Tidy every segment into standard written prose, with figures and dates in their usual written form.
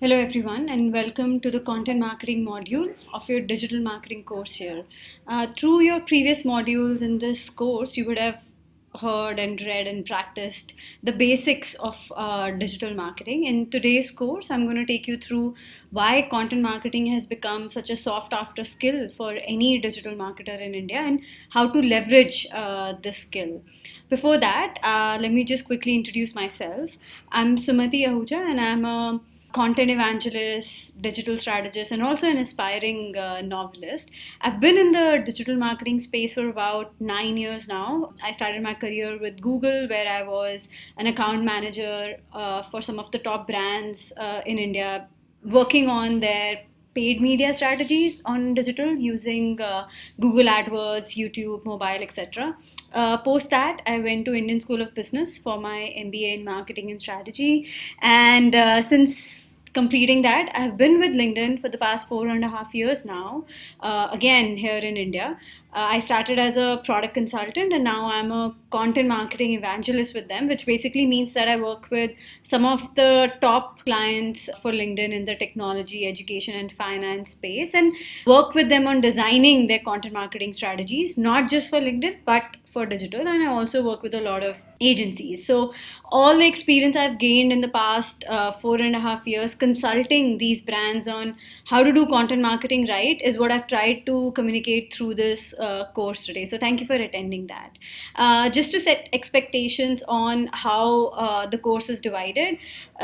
Hello, everyone, and welcome to the content marketing module of your digital marketing course here. Through your previous modules in this course, you would have heard and read and practiced the basics of digital marketing. In today's course, I'm going to take you through why content marketing has become such a sought after skill for any digital marketer in India and how to leverage this skill. Before that, let me just quickly introduce myself. I'm Sumati Ahuja, and I'm a content evangelist, digital strategist, and also an aspiring novelist. I've been in the digital marketing space for about 9 years now. I started my career with Google, where I was an account manager for some of the top brands in India, working on their paid media strategies on digital using Google AdWords, YouTube, mobile, etc. Post that, I went to Indian School of Business for my MBA in Marketing and Strategy, and since completing that, I've been with LinkedIn for the past 4.5 years now. Again, here in India, I started as a product consultant, and now I'm a content marketing evangelist with them, which basically means that I work with some of the top clients for LinkedIn in the technology, education, and finance space, and work with them on designing their content marketing strategies, not just for LinkedIn, but for digital. And I also work with a lot of agencies. So all the experience I've gained in the past 4.5 years consulting these brands on how to do content marketing right is what I've tried to communicate through this course today. So thank you for attending that. Just to set expectations on how the course is divided,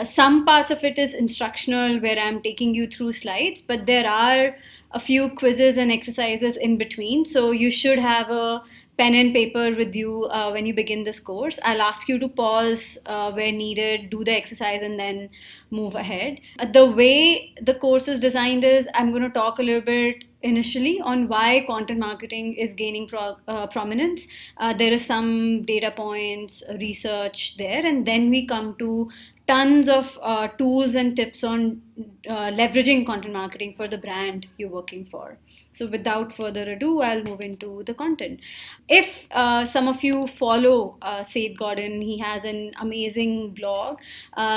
some parts of it is instructional where I'm taking you through slides, but there are a few quizzes and exercises in between. So you should have a pen and paper with you when you begin this course. I'll ask you to pause where needed, do the exercise, and then move ahead. The way the course is designed is I'm going to talk a little bit initially on why content marketing is gaining prominence. There is some data points, research there, and then we come to tons of tools and tips on leveraging content marketing for the brand you're working for. So, without further ado, I'll move into the content. If some of you follow Seth Godin, he has an amazing blog.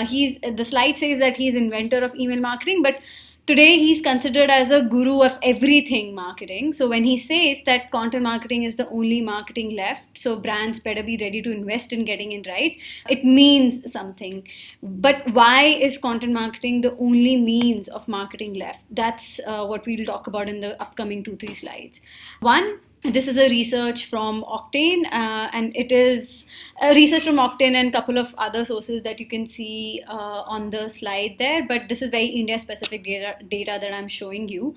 He's the slide says that he's inventor of email marketing, but today he's considered as a guru of everything marketing. So when he says that content marketing is the only marketing left, so brands better be ready to invest in getting it right, it means something. But why is content marketing the only means of marketing left? That's what we'll talk about in the upcoming 2-3 slides. One, this is a research from Octane, and it is a research from Octane and a couple of other sources that you can see on the slide there. But this is very India-specific data that I'm showing you.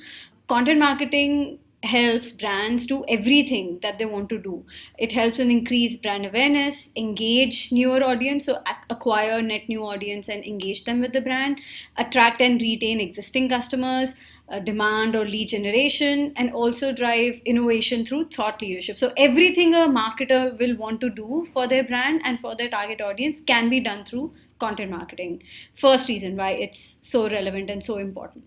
Content marketing helps brands do everything that they want to do. It helps in increase brand awareness, engage newer audience, so acquire net new audience and engage them with the brand, attract and retain existing customers, demand or lead generation, and also drive innovation through thought leadership. So everything a marketer will want to do for their brand and for their target audience can be done through content marketing. First reason why it's so relevant and so important.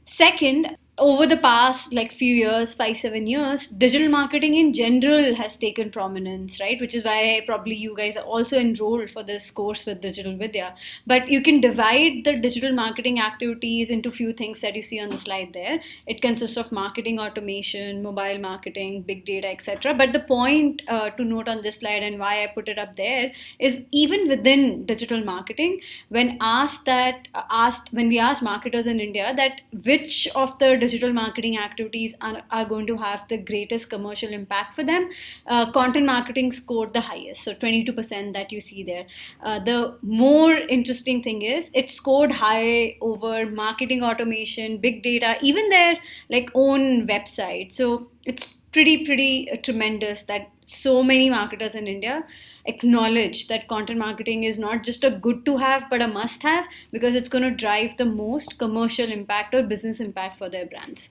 Second, over the past like few years, 5-7 years, digital marketing in general has taken prominence, right? Which is why probably you guys are also enrolled for this course with Digital Vidya. But you can divide the digital marketing activities into few things that you see on the slide there. It consists of marketing automation, mobile marketing, big data, etc. But the point to note on this slide and why I put it up there is even within digital marketing, when when we asked marketers in India that which of the digital marketing activities are going to have the greatest commercial impact for them, content marketing scored the highest, so 22% that you see there. The more interesting thing is it scored high over marketing automation, big data, even their like own website. So it's pretty tremendous that so many marketers in India acknowledge that content marketing is not just a good to have but a must have, because it's going to drive the most commercial impact or business impact for their brands.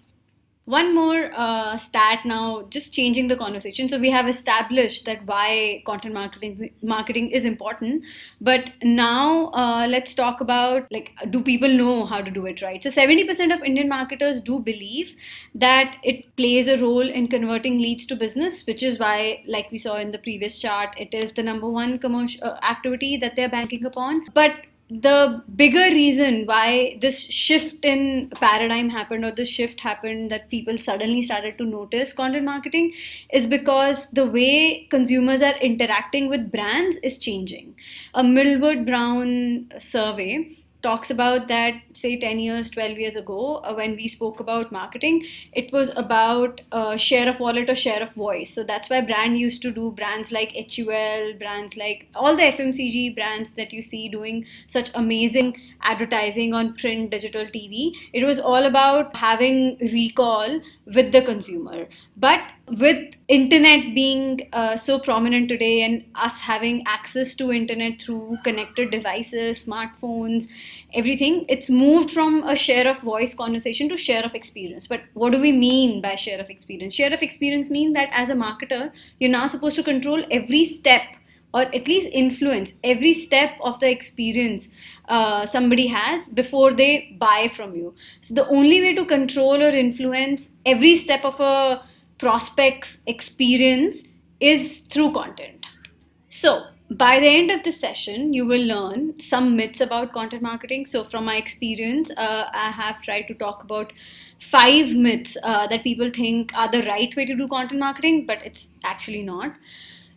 One more stat now, just changing the conversation. So we have established that why content marketing is important, but now let's talk about like, do people know how to do it right? So 70% of Indian marketers do believe that it plays a role in converting leads to business, which is why, like we saw in the previous chart, it is the number one commercial activity that they're banking upon. But the bigger reason why this shift in paradigm happened, or this shift happened that people suddenly started to notice content marketing, is because the way consumers are interacting with brands is changing. A Millward Brown survey talks about that, say 10 years, 12 years ago, when we spoke about marketing, it was about share of wallet or share of voice. So that's why brand used to do, brands like HUL, brands like all the FMCG brands that you see doing such amazing advertising on print, digital, TV. It was all about having recall with the consumer. But with internet being so prominent today, and us having access to internet through connected devices, smartphones, everything, it's moved from a share of voice conversation to share of experience. But what do we mean by share of experience? Share of experience means that as a marketer, you're now supposed to control every step, or at least influence every step of the experience somebody has before they buy from you. So the only way to control or influence every step of a prospect's experience is through content. So, by the end of the session, you will learn some myths about content marketing. So, from my experience, I have tried to talk about 5 myths that people think are the right way to do content marketing, but it's actually not.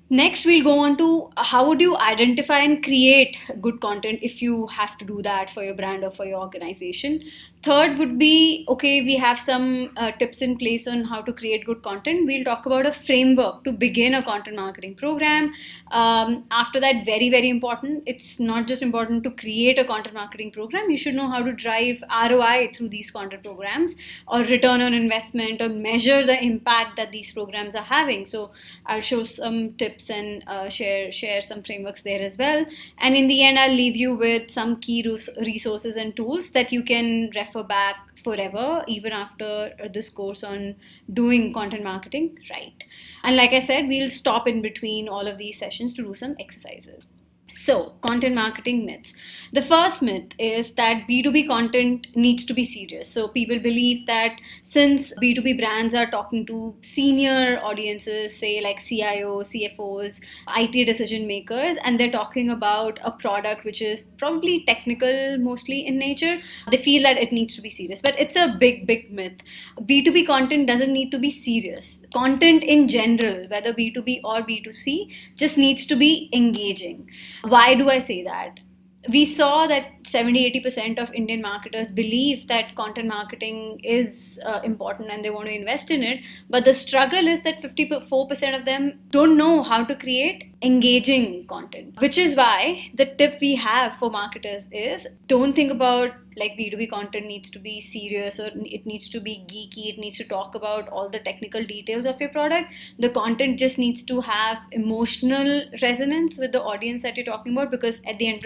Next, we'll go on to how would you identify and create good content if you have to do that for your brand or for your organization. Third would be, okay, we have some tips in place on how to create good content. We'll talk about a framework to begin a content marketing program. After that, very, very important, it's not just important to create a content marketing program. You should know how to drive ROI through these content programs, or return on investment, or measure the impact that these programs are having. So I'll show some tips and share some frameworks there as well. And in the end, I'll leave you with some key resources and tools that you can refer back forever, even after this course on doing content marketing right. And like I said, we'll stop in between all of these sessions to do some exercises. So, content marketing myths. The first myth is that B2B content needs to be serious. So, people believe that since B2B brands are talking to senior audiences, say like CIOs, CFOs, IT decision makers, and they're talking about a product which is probably technical mostly in nature, they feel that it needs to be serious. But it's a big, big myth. B2B content doesn't need to be serious. Content in general, whether B2B or B2C, just needs to be engaging. Why do I say that? We saw that 70-80% of Indian marketers believe that content marketing is important and they want to invest in it. But the struggle is that 54% of them don't know how to create engaging content, which is why the tip we have for marketers is, don't think about like B2B content needs to be serious or it needs to be geeky, it needs to talk about all the technical details of your product. The content just needs to have emotional resonance with the audience that you're talking about, because at the end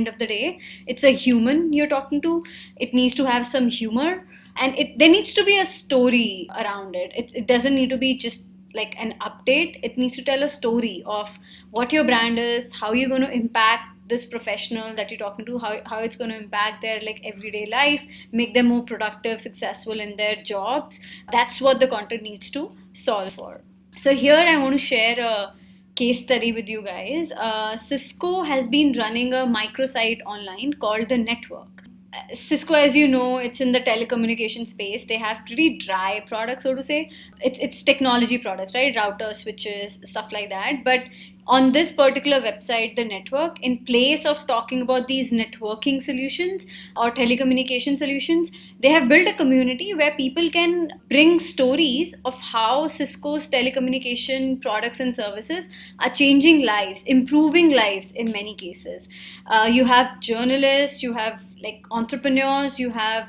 of the day, it's a human you're talking to. It needs to have some humor, and there needs to be a story around it. It doesn't need to be just like an update. It needs to tell a story of what your brand is, how you're going to impact this professional that you're talking to, how it's going to impact their like everyday life, make them more productive, successful in their jobs. That's what the content needs to solve for. So here I want to share a case study with you guys. Cisco has been running a microsite online called The Network. Cisco, as you know, it's in the telecommunication space. They have pretty dry products, so to say. It's technology products, right? Routers, switches, stuff like that. But on this particular website, The Network, in place of talking about these networking solutions or telecommunication solutions, they have built a community where people can bring stories of how Cisco's telecommunication products and services are changing lives, improving lives in many cases. You have journalists, you have like entrepreneurs, you have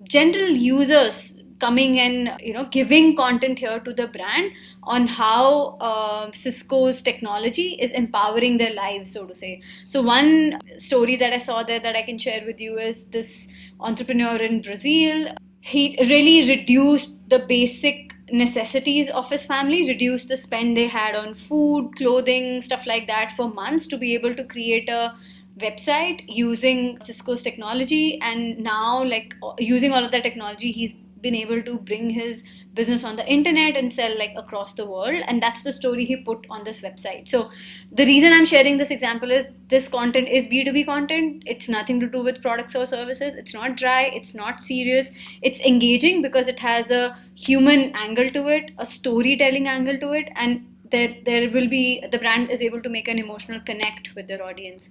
general users coming and giving content here to the brand on how Cisco's technology is empowering their lives, so to say. So one story that I saw there that I can share with you is this entrepreneur in Brazil. He really reduced the basic necessities of his family, reduced the spend they had on food, clothing, stuff like that for months to be able to create a website using Cisco's technology. And now, like using all of that technology, he's been able to bring his business on the internet and sell like across the world, and that's the story he put on this website. So the reason I'm sharing this example is this content is B2B content. It's nothing to do with products or services. It's not dry, it's not serious, it's engaging because it has a human angle to it, a storytelling angle to it, and there will be, the brand is able to make an emotional connect with their audience.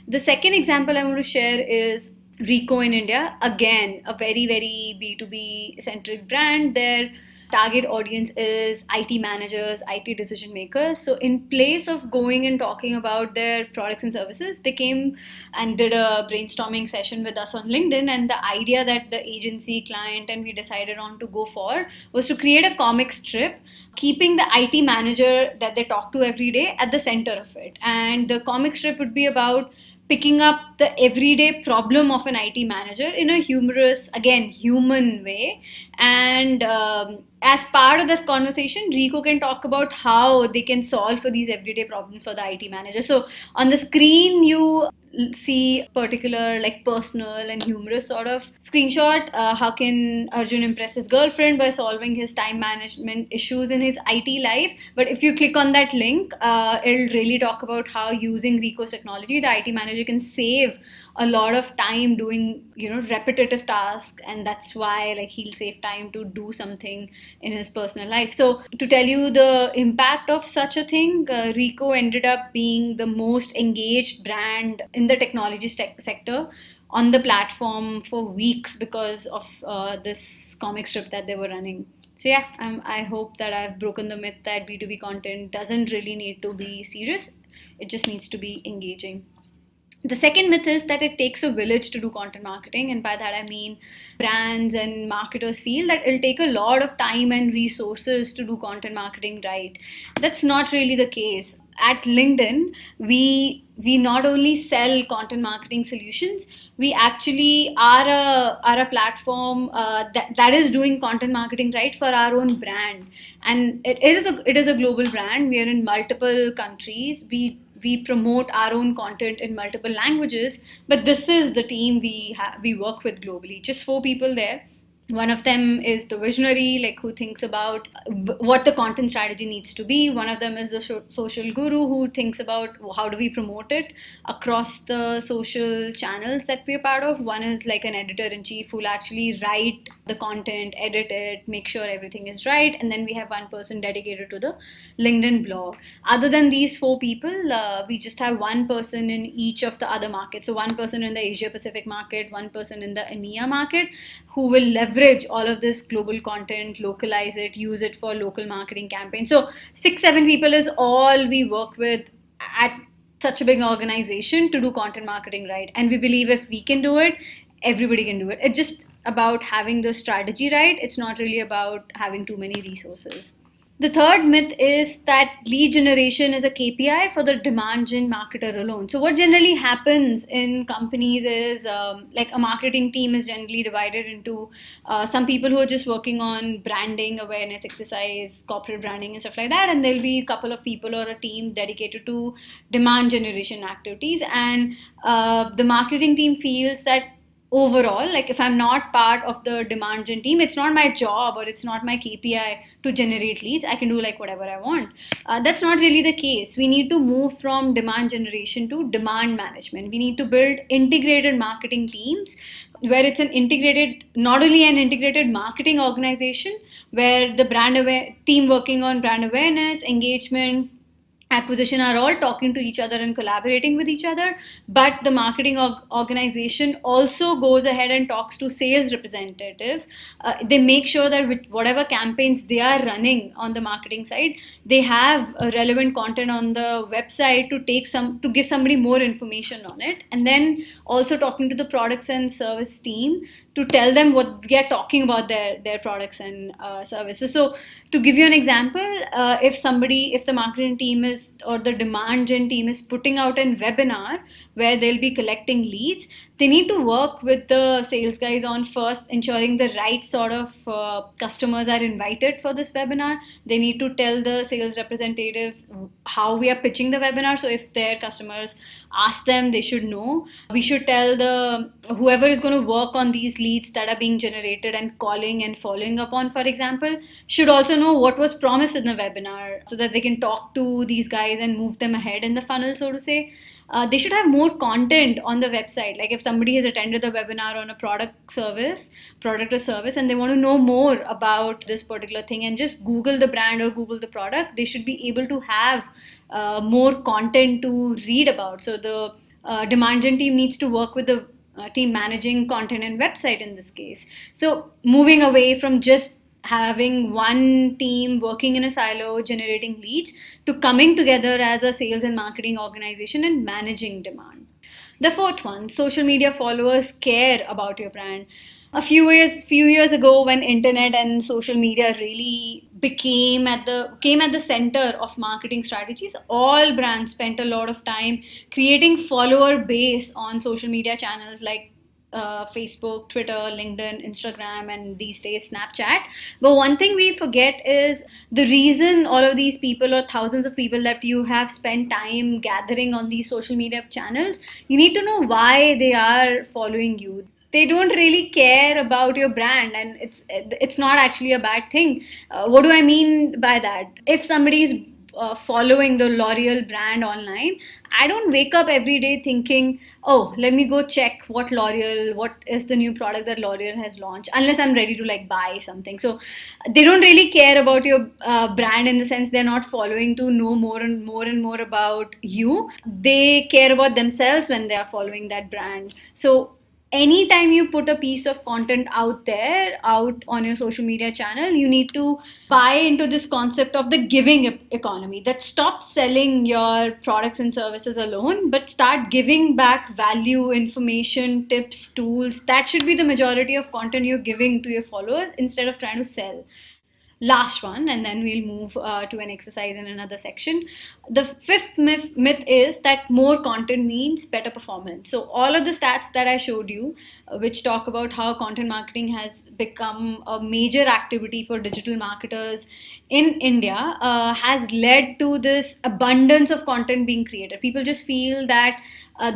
The second example I want to share is Rico in India. Again, a very, very B2B centric brand. Their target audience is IT managers, IT decision makers. So, in place of going and talking about their products and services, they came and did a brainstorming session with us on LinkedIn. And the idea that the agency, client, and we decided on to go for was to create a comic strip, keeping the IT manager that they talk to every day at the center of it. And the comic strip would be about picking up the everyday problem of an IT manager in a humorous, again, human way. And as part of that conversation, Rico can talk about how they can solve for these everyday problems for the IT manager. So on the screen, you see particular like personal and humorous sort of screenshot. How can Arjun impress his girlfriend by solving his time management issues in his IT life? But if you click on that link, it'll really talk about how using Rico's technology, the IT manager can save a lot of time doing repetitive tasks, and that's why like he'll save time to do something in his personal life. So to tell you the impact of such a thing, Rico ended up being the most engaged brand in the technology sector on the platform for weeks because of this comic strip that they were running. So yeah, I hope that I've broken the myth that B2B content doesn't really need to be serious. It just needs to be engaging. The second myth is that it takes a village to do content marketing, and by that I mean brands and marketers feel that it'll take a lot of time and resources to do content marketing right. That's not really the case. At LinkedIn, we not only sell content marketing solutions, we actually are a platform that is doing content marketing right for our own brand, and it is a global brand. We are in multiple countries. We promote our own content in multiple languages, but this is the team we work with globally. Just 4 people there. One of them is the visionary, like who thinks about what the content strategy needs to be. One of them is the social guru who thinks about how do we promote it across the social channels that we're part of. One is like an editor-in-chief who'll actually write the content, edit it, make sure everything is right. And then we have one person dedicated to the LinkedIn blog. Other than these 4 people, we just have one person in each of the other markets. So one person in the Asia Pacific market, one person in the EMEA market, who will leverage all of this global content, localize it, use it for local marketing campaigns. So 6-7 people is all we work with at such a big organization to do content marketing right. And we believe if we can do it, everybody can do it. It's just about having the strategy right. It's not really about having too many resources. The third myth is that lead generation is a KPI for the demand gen marketer alone. So what generally happens in companies is like a marketing team is generally divided into some people who are just working on branding, awareness, exercise, corporate branding and stuff like that. And there'll be a couple of people or a team dedicated to demand generation activities. And the marketing team feels that overall, like if I'm not part of the demand gen team, it's not my job or it's not my KPI to generate leads. I can do like whatever I want. That's not really the case. We need to move from demand generation to demand management. We need to build integrated marketing teams where it's not only an integrated marketing organization where the team working on brand awareness, engagement, acquisition are all talking to each other and collaborating with each other, but the marketing organization also goes ahead and talks to sales representatives. They make sure that with whatever campaigns they are running on the marketing side, they have relevant content on the website to give somebody more information on it, and then also talking to the products and service team to tell them what we are talking about their products and services. So to give you an example, if the marketing team is or the demand gen team is putting out a webinar where they'll be collecting leads, they need to work with the sales guys on first ensuring the right sort of customers are invited for this webinar. They need to tell the sales representatives how we are pitching the webinar. So if their customers ask them, they should know. We should tell the whoever is going to work on these leads that are being generated and calling and following up on, for example, should also know what was promised in the webinar so that they can talk to these guys and move them ahead in the funnel, so to say. They should have more content on the website. Like if somebody has attended the webinar on a product or service, and they want to know more about this particular thing and just Google the brand or Google the product, they should be able to have more content to read about. So the demand gen team needs to work with the team managing content and website in this case. So moving away from just having one team working in a silo generating leads to coming together as a sales and marketing organization and managing demand. The fourth one, social media followers care about your brand. A few years ago, when internet and social media really came at the center of marketing strategies, all brands spent a lot of time creating follower base on social media channels like Facebook, Twitter, LinkedIn, Instagram, and these days Snapchat. But one thing we forget is the reason all of these people or thousands of people that you have spent time gathering on these social media channels, you need to know why they are following you. They don't really care about your brand, and it's not actually a bad thing. What do I mean by that? If somebody is following the L'Oreal brand online, I don't wake up every day thinking, oh, let me go check what is the new product that L'Oreal has launched, unless I'm ready to like buy something. So they don't really care about your brand in the sense they're not following to know more and more about you. They care about themselves when they are following that brand. So anytime you put a piece of content out on your social media channel, you need to buy into this concept of the giving economy, that stop selling your products and services alone, but start giving back value, information, tips, tools. That should be the majority of content you're giving to your followers instead of trying to sell. Last one, and then we'll move to an exercise in another section. The fifth myth is that more content means better performance. So all of the stats that I showed you, which talk about how content marketing has become a major activity for digital marketers in India, has led to this abundance of content being created. People just feel that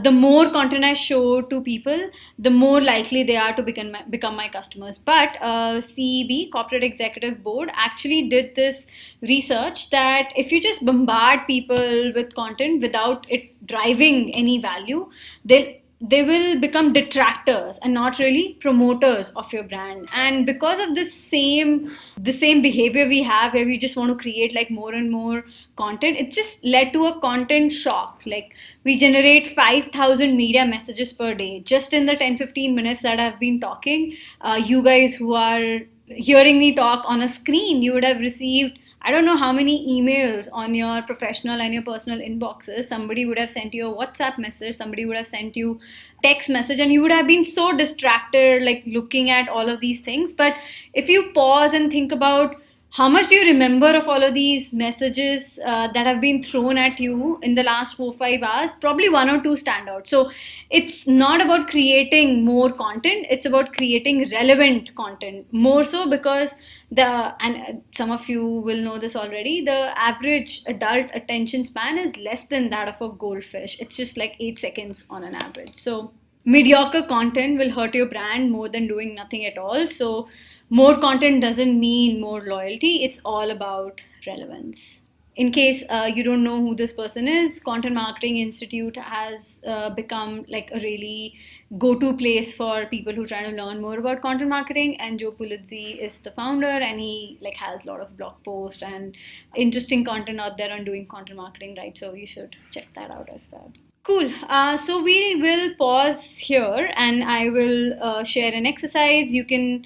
the more content I show to people, the more likely they are to become my customers. But CEB, Corporate Executive Board, actually did this research that if you just bombard people with content without it driving any value, they will become detractors and not really promoters of your brand. And because of the same behavior we have where we just want to create like more and more content, it just led to a content shock. Like we generate 5,000 media messages per day just in the 10-15 minutes that I've been talking. You guys who are hearing me talk on a screen, you would have received I don't know how many emails on your professional and your personal inboxes. Somebody would have sent you a WhatsApp message, somebody would have sent you text message, and you would have been so distracted like looking at all of these things. But if you pause and think about how much do you remember of all of these messages that have been thrown at you in the last 4-5 hours? Probably one or two stand out. So it's not about creating more content, it's about creating relevant content. More so because and some of you will know this already, the average adult attention span is less than that of a goldfish. It's just like 8 seconds on an average. So mediocre content will hurt your brand more than doing nothing at all. So more content doesn't mean more loyalty. It's all about relevance. In case you don't know who this person is, Content Marketing Institute has become like a really go-to place for people who try to learn more about content marketing. And Joe Pulizzi is the founder, and he like has a lot of blog posts and interesting content out there on doing content marketing, right? So you should check that out as well. Cool. So we will pause here, and I will share an exercise. You can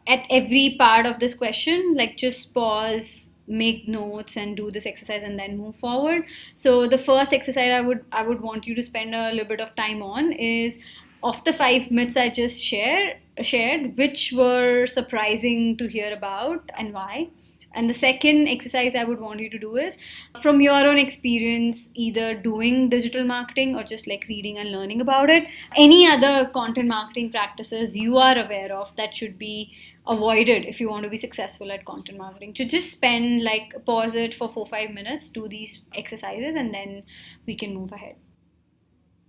at every part of this question, like just pause, make notes, and do this exercise, and then move forward. So the first exercise I would want you to spend a little bit of time on is, of the 5 myths I just shared, which were surprising to hear about and why? And the second exercise I would want you to do is, from your own experience, either doing digital marketing or just like reading and learning about it, any other content marketing practices you are aware of that should be avoided if you want to be successful at content marketing. To just spend like pause it for 4-5 minutes, do these exercises, and then we can move ahead.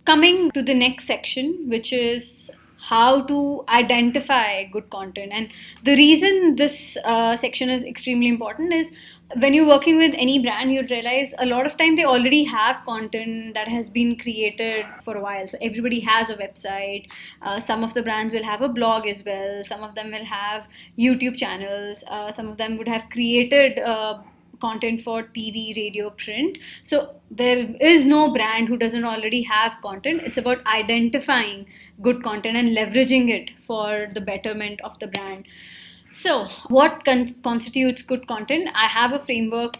Coming to the next section, which is how to identify good content. And the reason this section is extremely important is, when you're working with any brand, you'd realize a lot of time they already have content that has been created for a while. So everybody has a website. Some of the brands will have a blog as well. Some of them will have YouTube channels. Some of them would have created content for TV, radio, print. So there is no brand who doesn't already have content. It's about identifying good content and leveraging it for the betterment of the brand. So, what constitutes good content? I have a framework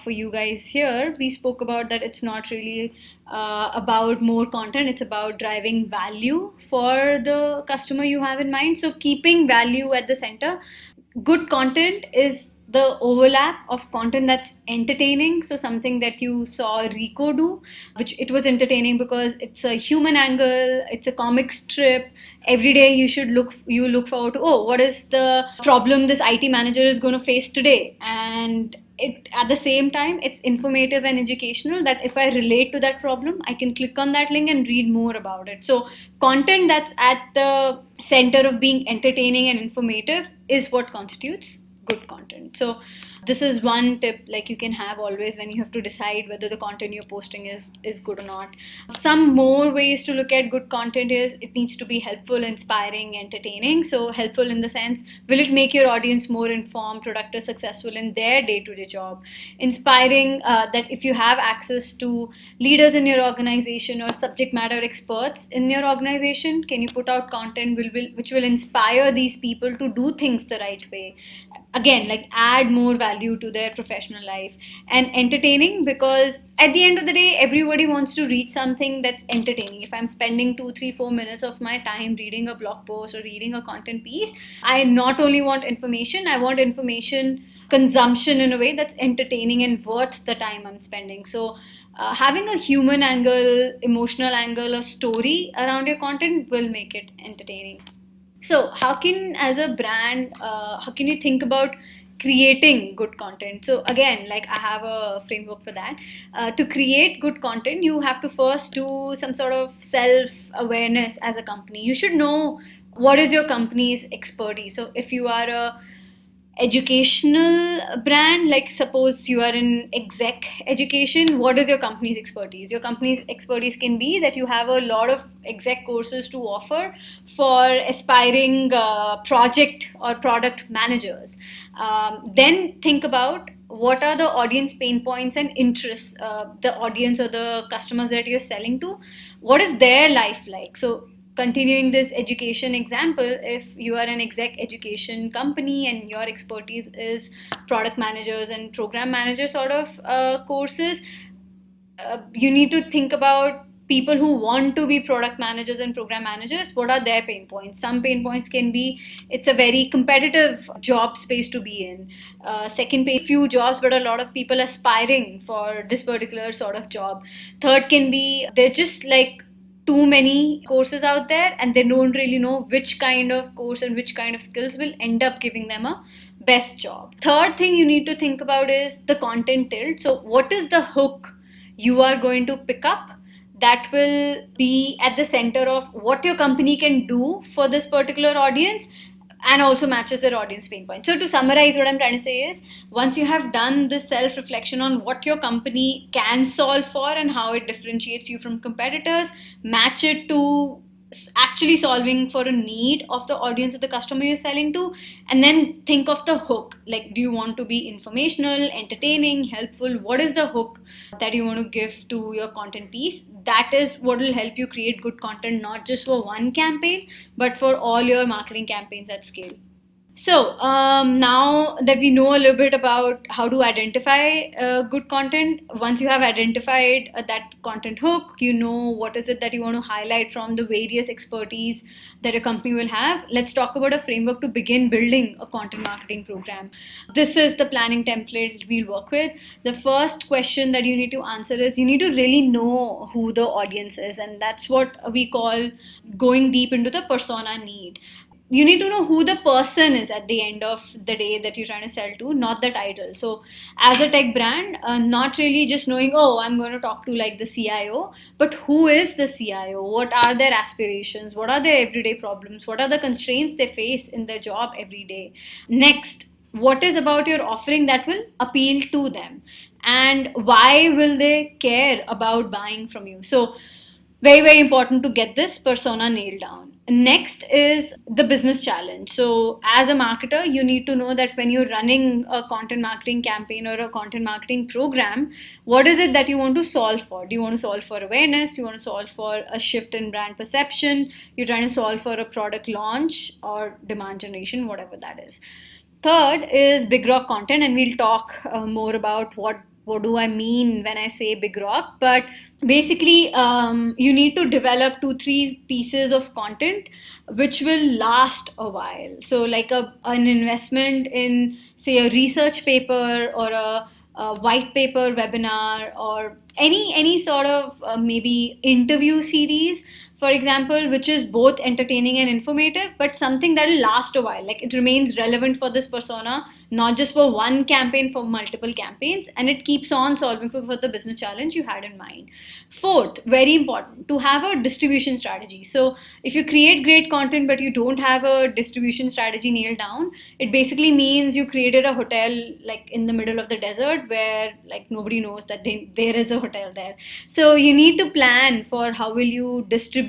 for you guys here. We spoke about that it's not really about more content, it's about driving value for the customer you have in mind. So, keeping value at the center. Good content is the overlap of content that's entertaining. So something that you saw Rico do, which it was entertaining because it's a human angle, it's a comic strip. Every day you look forward to, oh, what is the problem this IT manager is going to face today? And it, at the same time, it's informative and educational, that if I relate to that problem, I can click on that link and read more about it. So content that's at the center of being entertaining and informative is what constitutes good content. So this is one tip like you can have always when you have to decide whether the content you're posting is good or not. Some more ways to look at good content is, it needs to be helpful, inspiring, entertaining. So helpful in the sense, will it make your audience more informed, productive, successful in their day-to-day job? Inspiring, that if you have access to leaders in your organization or subject matter experts in your organization, can you put out content which will inspire these people to do things the right way? Again, like add more value to their professional life. And entertaining, because at the end of the day, everybody wants to read something that's entertaining. If I'm spending 2, 3, 4 minutes of my time reading a blog post or reading a content piece, I not only want information, I want information consumption in a way that's entertaining and worth the time I'm spending. So having a human angle, emotional angle, or story around your content will make it entertaining. So how can, as a brand, how can you think about creating good content? So again, like I have a framework for that. To create good content, you have to first do some sort of self-awareness as a company. You should know what is your company's expertise. So if you are a educational brand, like suppose you are in exec education, what is your company's expertise? Your company's expertise can be that you have a lot of exec courses to offer for aspiring project or product managers. Then think about what are the audience pain points and interests, the audience or the customers that you're selling to, what is their life like? So continuing this education example, if you are an exec education company and your expertise is product managers and program manager sort of courses, you need to think about people who want to be product managers and program managers. What are their pain points? Some pain points can be, it's a very competitive job space to be in. Second, few jobs, but a lot of people aspiring for this particular sort of job. Third can be, they're just like too many courses out there and they don't really know which kind of course and which kind of skills will end up giving them a best job. Third thing you need to think about is the content tilt. So what is the hook you are going to pick up that will be at the center of what your company can do for this particular audience and also matches their audience pain point. So to summarize, what I'm trying to say is, once you have done this self-reflection on what your company can solve for and how it differentiates you from competitors, match it to actually solving for a need of the audience or the customer you're selling to, and then think of the hook. Like, do you want to be informational, entertaining, helpful? What is the hook that you want to give to your content piece? That is what will help you create good content, not just for one campaign, but for all your marketing campaigns at scale. Now that we know a little bit about how to identify good content, once you have identified that content hook, you know what is it that you want to highlight from the various expertise that a company will have. Let's talk about a framework to begin building a content marketing program. This is the planning template we'll work with. The first question that you need to answer is you need to really know who the audience is, and that's what we call going deep into the persona need. You need to know who the person is at the end of the day that you're trying to sell to, not the title. So as a tech brand, not really just knowing, oh, I'm going to talk to like the CIO, but who is the CIO? What are their aspirations? What are their everyday problems? What are the constraints they face in their job every day? Next, what is about your offering that will appeal to them, and why will they care about buying from you? So very, very important to get this persona nailed down. Next is the business challenge. So as a marketer, you need to know that when you're running a content marketing campaign or a content marketing program, what is it that you want to solve for? Do you want to solve for awareness? You want to solve for a shift in brand perception? You're trying to solve for a product launch or demand generation, whatever that is. Third is big rock content, and we'll talk more about what do I mean when I say big rock. But basically, you need to develop 2-3 pieces of content which will last a while. So like an investment in, say, a research paper or a white paper webinar, or any sort of maybe interview series, for example, which is both entertaining and informative, but something that will last a while. Like it remains relevant for this persona, not just for one campaign, for multiple campaigns, and it keeps on solving for the business challenge you had in mind. Fourth, very important, to have a distribution strategy. So if you create great content but you don't have a distribution strategy nailed down, it basically means you created a hotel like in the middle of the desert where like nobody knows that there is a hotel there. So you need to plan for how will you distribute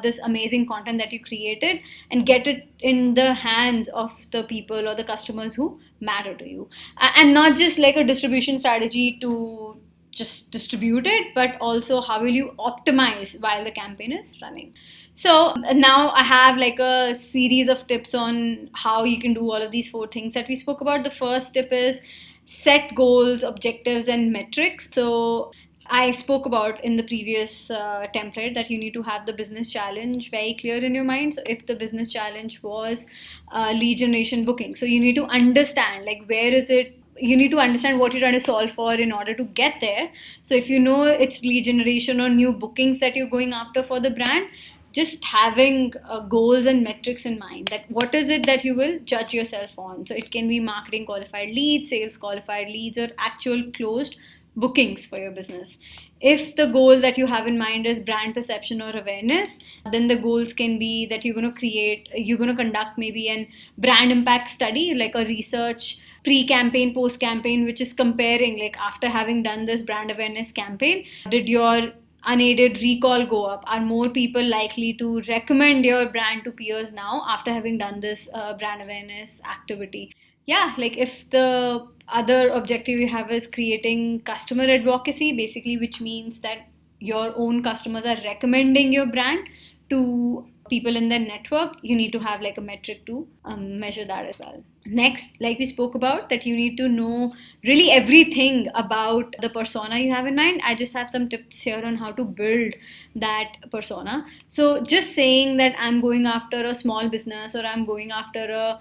this amazing content that you created and get it in the hands of the people or the customers who matter to you. And not just like a distribution strategy to just distribute it, but also how will you optimize while the campaign is running. So now I have like a series of tips on how you can do all of these 4 things that we spoke about. The first tip is set goals, objectives, and metrics. So I spoke about in the previous template that you need to have the business challenge very clear in your mind. So if the business challenge was lead generation booking, so you need to understand like where is it. You need to understand what you're trying to solve for in order to get there. So if you know it's lead generation or new bookings that you're going after for the brand, just having goals and metrics in mind, that what is it that you will judge yourself on. So it can be marketing qualified leads, sales qualified leads, or actual closed bookings for your business. If the goal that you have in mind is brand perception or awareness, then the goals can be that you're going to conduct maybe an brand impact study, like a research pre-campaign, post-campaign, which is comparing like after having done this brand awareness campaign, did your unaided recall go up? Are more people likely to recommend your brand to peers now after having done this brand awareness activity? Yeah, like if the other objective you have is creating customer advocacy, basically, which means that your own customers are recommending your brand to people in their network, you need to have like a metric to measure that as well. Next, like we spoke about, that you need to know really everything about the persona you have in mind. I just have some tips here on how to build that persona. So just saying that I'm going after a small business or I'm going after a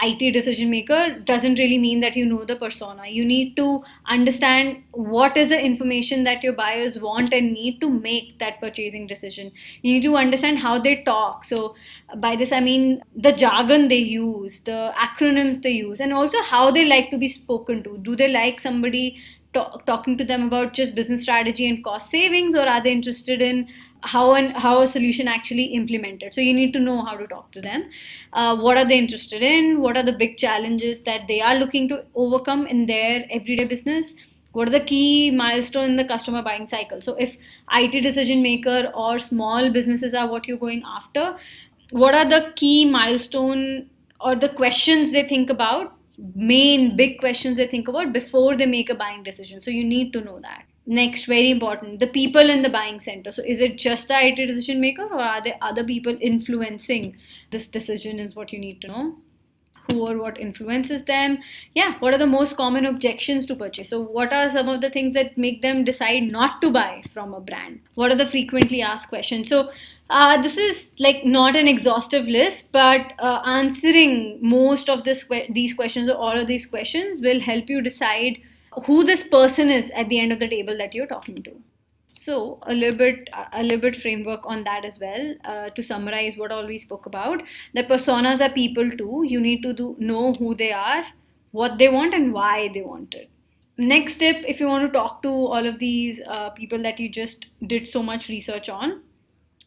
IT decision maker doesn't really mean that you know the persona. You need to understand what is the information that your buyers want and need to make that purchasing decision. You need to understand how they talk. So by this I mean the jargon they use, the acronyms they use, and also how they like to be spoken to. Do they like somebody talking to them about just business strategy and cost savings, or are they interested in how a solution actually implemented? So you need to know how to talk to them. What are they interested in? What are the big challenges that they are looking to overcome in their everyday business? What are the key milestones in the customer buying cycle? So if IT decision maker or small businesses are what you're going after, what are the key milestone or the questions they think about, main big questions they think about before they make a buying decision? So you need to know that. Next, very important, the people in the buying center. So is it just the IT decision maker, or are there other people influencing this decision, is what you need to know. who or what influences them. Yeah, what are the most common objections to purchase? So what are some of the things that make them decide not to buy from a brand? What are the frequently asked questions? So this is like not an exhaustive list, but answering most of these questions or all of these questions will help you decide who this person is at the end of the table that you're talking to. So a little bit framework on that as well. To summarize what all we spoke about, the personas are people too. You need to know who they are, what they want, and why they want it. Next step, if you want to talk to all of these people that you just did so much research on,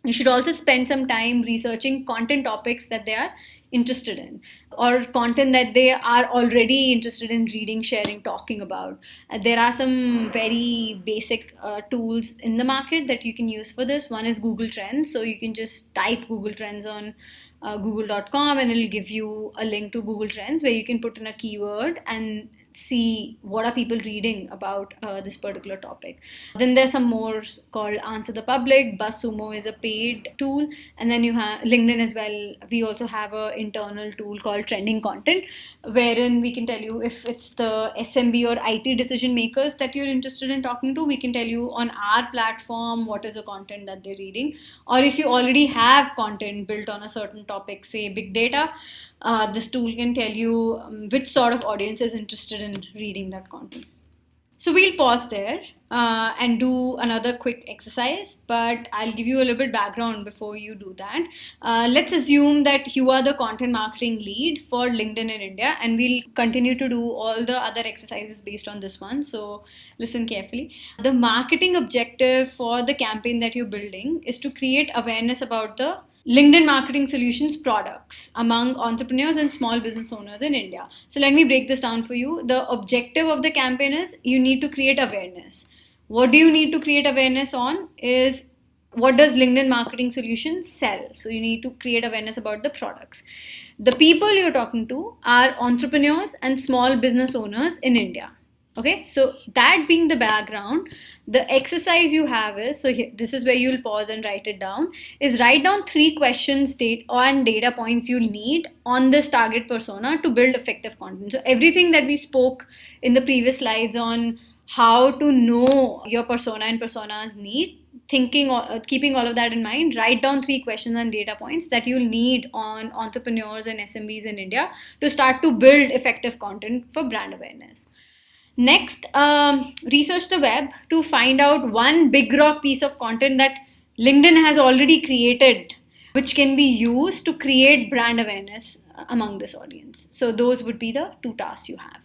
you should also spend some time researching content topics that they are interested in, or content that they are already interested in reading, sharing, talking about. There are some very basic tools in the market that you can use for this. One is Google Trends. So you can just type Google Trends on google.com and it'll give you a link to Google Trends where you can put in a keyword and see what are people reading about this particular topic. Then there's some more called Answer the Public. BuzzSumo is a paid tool, and then you have LinkedIn as well. We also have an internal tool called Trending Content, wherein we can tell you if it's the SMB or IT decision makers that you're interested in talking to. We can tell you on our platform what is the content that they're reading, or if you already have content built on a certain topic, say big data, this tool can tell you which sort of audience is interested in reading that content. So we'll pause there and do another quick exercise, but I'll give you a little bit background before you do that. Let's assume that you are the content marketing lead for LinkedIn in India, and we'll continue to do all the other exercises based on this one. So listen carefully. The marketing objective for the campaign that you're building is to create awareness about the LinkedIn Marketing Solutions products among entrepreneurs and small business owners in India. So let me break this down for you. The objective of the campaign is you need to create awareness. What do you need to create awareness on is what does LinkedIn Marketing Solutions sell? So you need to create awareness about the products. The people you're talking to are entrepreneurs and small business owners in India. Okay, so that being the background, the exercise you have is, so here, this is where you'll pause and write it down, is write down 3 questions and data points you'll need on this target persona to build effective content. So everything that we spoke in the previous slides on how to know your persona and persona's need, keeping all of that in mind, write down 3 questions and data points that you'll need on entrepreneurs and SMBs in India to start to build effective content for brand awareness. Next, research the web to find out one big rock piece of content that LinkedIn has already created, which can be used to create brand awareness among this audience. So those would be the 2 tasks you have.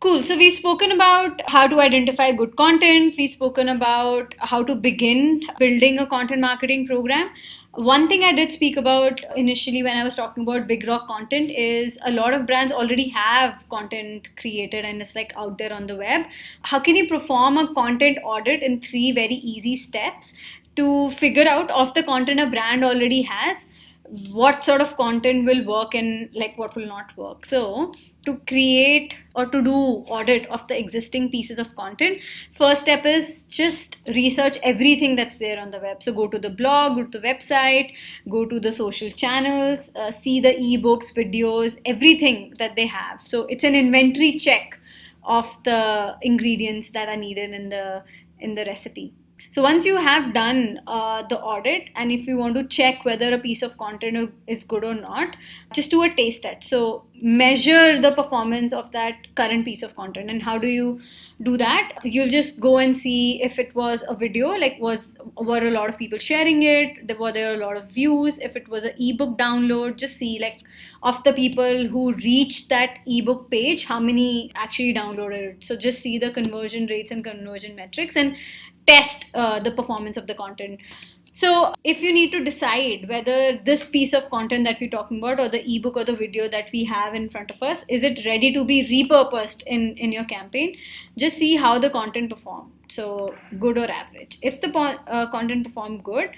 Cool. So we've spoken about how to identify good content. We've spoken about how to begin building a content marketing program. One thing I did speak about initially when I was talking about big rock content is a lot of brands already have content created and it's like out there on the web. How can you perform a content audit in 3 very easy steps to figure out of the content a brand already has, what sort of content will work and like what will not work? So to create or to do audit of the existing pieces of content, first step is just research everything that's there on the web. So go to the blog, go to the website, go to the social channels, see the ebooks, videos, everything that they have. So it's an inventory check of the ingredients that are needed in the recipe. So once you have done the audit, and if you want to check whether a piece of content is good or not, just do a taste test. So measure the performance of that current piece of content. And how do you do that? You'll just go and see if it was a video, like were a lot of people sharing it, were there a lot of views. If it was an ebook download, just see like of the people who reached that ebook page, how many actually downloaded it. So just see the conversion rates and conversion metrics and test the performance of the content. So if you need to decide whether this piece of content that we're talking about, or the ebook or the video that we have in front of us, is it ready to be repurposed in your campaign, just see how the content performed. So good or average. If the content performed good,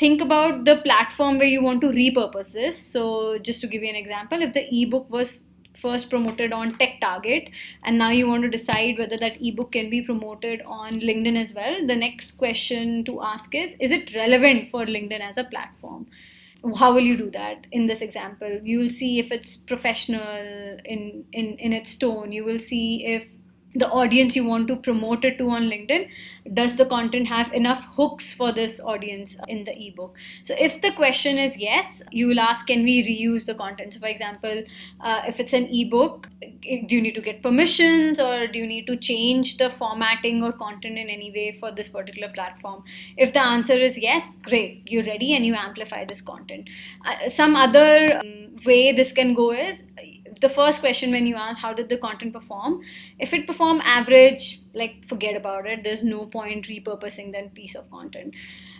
think about the platform where you want to repurpose this. So just to give you an example, if the ebook was first promoted on TechTarget, and now you want to decide whether that ebook can be promoted on LinkedIn as well, the next question to ask is it relevant for LinkedIn as a platform? How will you do that in this example? You will see if it's professional in its tone. You will see if the audience you want to promote it to on LinkedIn, does the content have enough hooks for this audience in the ebook? So if the question is yes, you will ask, can we reuse the content? So for example, if it's an ebook, do you need to get permissions, or do you need to change the formatting or content in any way for this particular platform? If the answer is yes, great, you're ready and you amplify this content. Some other way this can go is, the first question when you ask how did the content perform, if it perform average, like forget about it, there's no point repurposing that piece of content.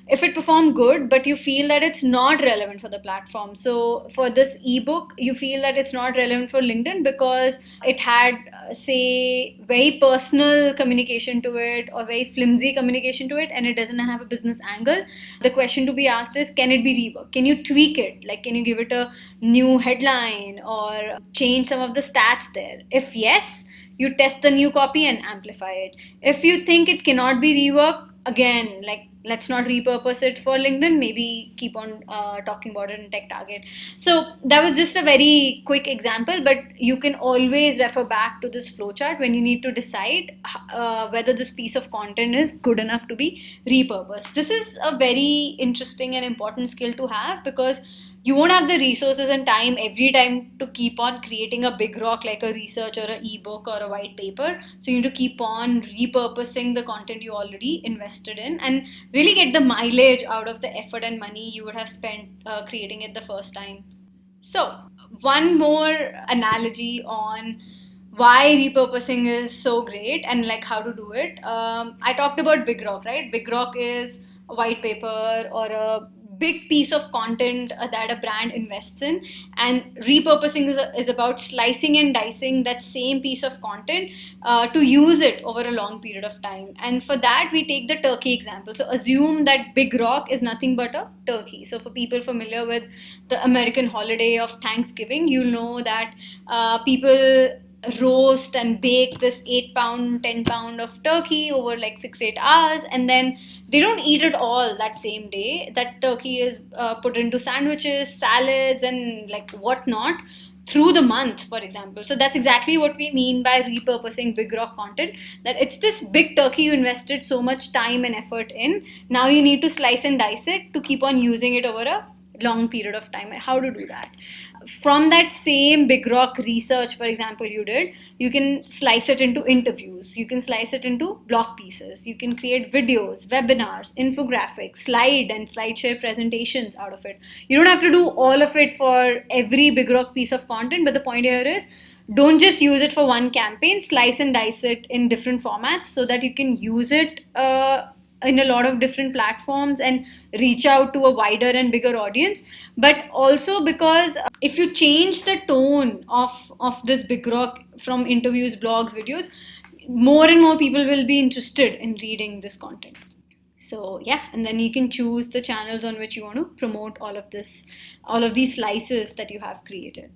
If it performed good but you feel that it's not relevant for the platform, so for this ebook you feel that it's not relevant for LinkedIn because it had say very personal communication to it or very flimsy communication to it and it doesn't have a business angle, the question to be asked is, can it be reworked? Can you tweak it? Like, can you give it a new headline or change some of the stats there? If yes, you test the new copy and amplify it. If you think it cannot be reworked, again, like, let's not repurpose it for LinkedIn, maybe keep on talking about it in TechTarget. So that was just a very quick example, but you can always refer back to this flowchart when you need to decide whether this piece of content is good enough to be repurposed. This is a very interesting and important skill to have, because you won't have the resources and time every time to keep on creating a big rock like a research or an ebook or a white paper. So you need to keep on repurposing the content you already invested in and really get the mileage out of the effort and money you would have spent creating it the first time. So one more analogy on why repurposing is so great and like how to do it. I talked about Big Rock, right? Big Rock is a white paper or a big piece of content that a brand invests in, and repurposing is about slicing and dicing that same piece of content to use it over a long period of time. And for that we take the turkey example. So assume that Big Rock is nothing but a turkey. So for people familiar with the American holiday of Thanksgiving, you know that people roast and bake this 8 pound 10 pound of turkey over like 6-8 hours, and then they don't eat it all that same day. That turkey is put into sandwiches, salads, and like whatnot through the month, for example. So that's exactly what we mean by repurposing Big Rock content, that it's this big turkey you invested so much time and effort in. Now you need to slice and dice it to keep on using it over a long period of time. And how to do that? From that same Big Rock research, for example, you can slice it into interviews, you can slice it into blog pieces, you can create videos, webinars, infographics, slide and slideshare presentations out of it. You don't have to do all of it for every Big Rock piece of content, but the point here is, don't just use it for one campaign, slice and dice it in different formats so that you can use it in a lot of different platforms and reach out to a wider and bigger audience. But also because if you change the tone of this Big Rock from interviews, blogs, videos, more and more people will be interested in reading this content. So yeah, and then you can choose the channels on which you want to promote all of these slices that you have created.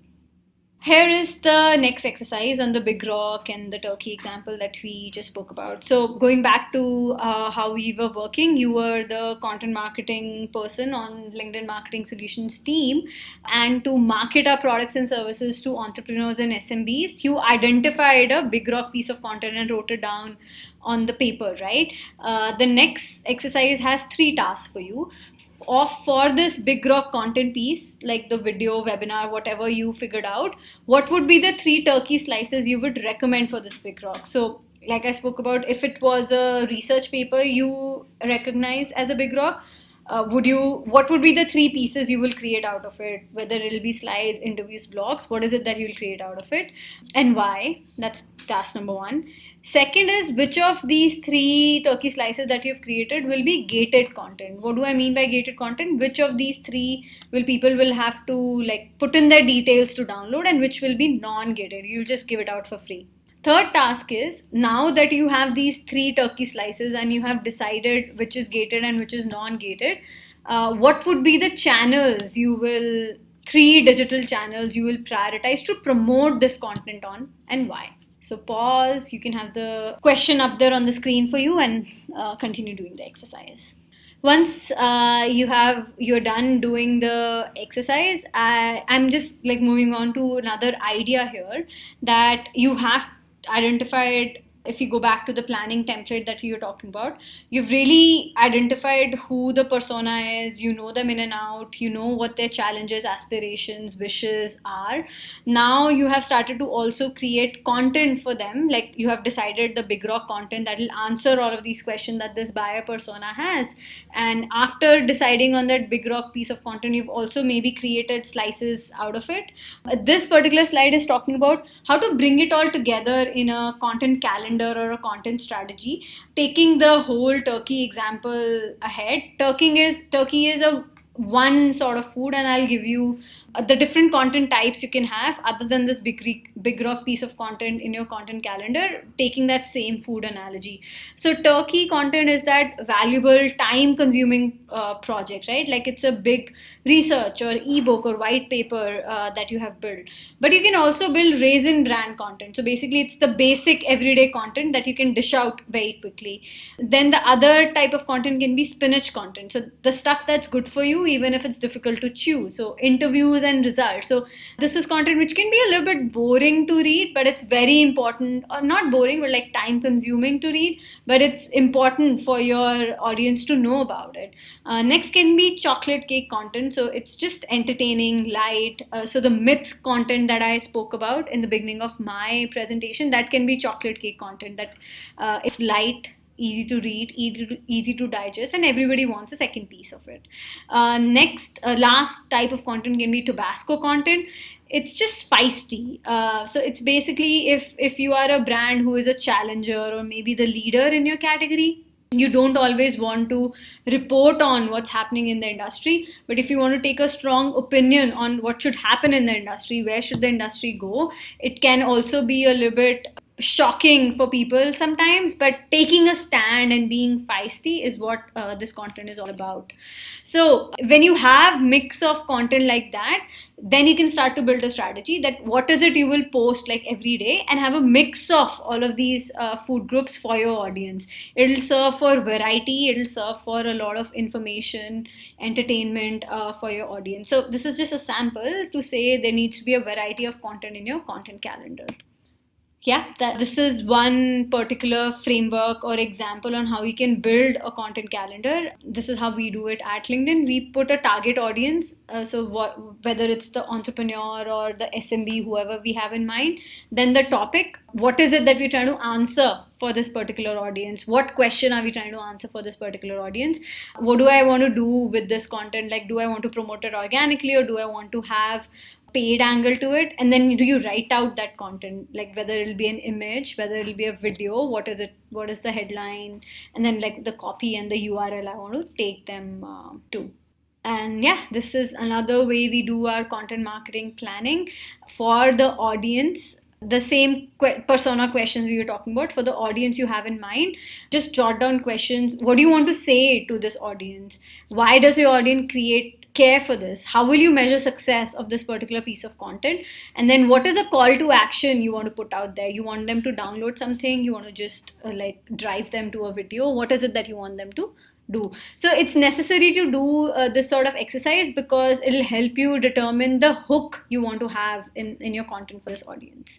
Here is the next exercise on the Big Rock and the turkey example that we just spoke about. So going back to how we were working, you were the content marketing person on LinkedIn Marketing Solutions team, and to market our products and services to entrepreneurs and SMBs, you identified a Big Rock piece of content and wrote it down on the paper, right? The next exercise has 3 tasks for you. For this Big Rock content piece, like the video, webinar, whatever you figured out, what would be the 3 turkey slices you would recommend for this Big Rock? So like I spoke about, if it was a research paper you recognize as a Big Rock, what would be the 3 pieces you will create out of it? Whether it'll be slides, interviews, blogs, what is it that you'll create out of it and why? That's task number 1. Second is, which of these 3 turkey slices that you've created will be gated content? What do I mean by gated content? Which of these 3 people will have to like put in their details to download, and which will be non-gated? You'll just give it out for free. Third task is, now that you have these 3 turkey slices and you have decided which is gated and which is non-gated, what would be the channels 3 digital channels you will prioritize to promote this content on, and why? So pause, you can have the question up there on the screen for you, and continue doing the exercise. Once you're done doing the exercise, I'm just like moving on to another idea here, that you have identified, if you go back to the planning template that you were talking about, you've really identified who the persona is, you know them in and out, you know what their challenges, aspirations, wishes are. Now you have started to also create content for them, like you have decided the big rock content that will answer all of these questions that this buyer persona has. And after deciding on that big rock piece of content, you've also maybe created slices out of it. This particular slide is talking about how to bring it all together in a content calendar or a content strategy. Taking the whole turkey example ahead, turkey is a one sort of food, and I'll give you the different content types you can have other than this big rock piece of content in your content calendar, taking that same food analogy. So turkey content is that valuable time consuming project, right? Like it's a big research or ebook or white paper that you have built. But you can also build raisin brand content. So basically it's the basic everyday content that you can dish out very quickly. Then the other type of content can be spinach content, so the stuff that's good for you even if it's difficult to chew. So interviews and results. So this is content which can be a little bit boring to read, but it's very important, or not boring, but like time consuming to read, but it's important for your audience to know about it. Next can be chocolate cake content. So it's just entertaining, light. So the myth content that I spoke about in the beginning of my presentation, that can be chocolate cake content, that it's light, easy to read, easy to digest, and everybody wants a second piece of it. Next, last type of content can be Tabasco content. It's just feisty. So it's basically, if you are a brand who is a challenger or maybe the leader in your category, you don't always want to report on what's happening in the industry, but if you want to take a strong opinion on what should happen in the industry, where should the industry go, it can also be a little bit shocking for people sometimes, but taking a stand and being feisty is what this content is all about. So when you have mix of content like that, then you can start to build a strategy that what is it you will post like every day, and have a mix of all of these food groups for your audience. It'll serve for variety, it'll serve for a lot of information, entertainment for your audience. So this is just a sample to say there needs to be a variety of content in your content calendar. Yeah, this is one particular framework or example on how you can build a content calendar. This is how we do it at LinkedIn. We put a target audience, whether it's the entrepreneur or the SMB, whoever we have in mind, then the topic, what is it that we're trying to answer for this particular audience? What question are we trying to answer for this particular audience? What do I want to do with this content? Like, do I want to promote it organically, or do I want to have paid angle to it? And then do you write out that content, like whether it'll be an image, whether it'll be a video, what is it, what is the headline, and then like the copy and the URL I want to take them to. And yeah, this is another way we do our content marketing planning for the audience. The same persona questions we were talking about, for the audience you have in mind, just jot down questions. What do you want to say to this audience? Why does your audience care for this? How will you measure success of this particular piece of content? And then what is a call to action you want to put out there? You want them to download something? You want to just like drive them to a video? What is it that you want them to do? So it's necessary to do this sort of exercise, because it'll help you determine the hook you want to have in your content for this audience.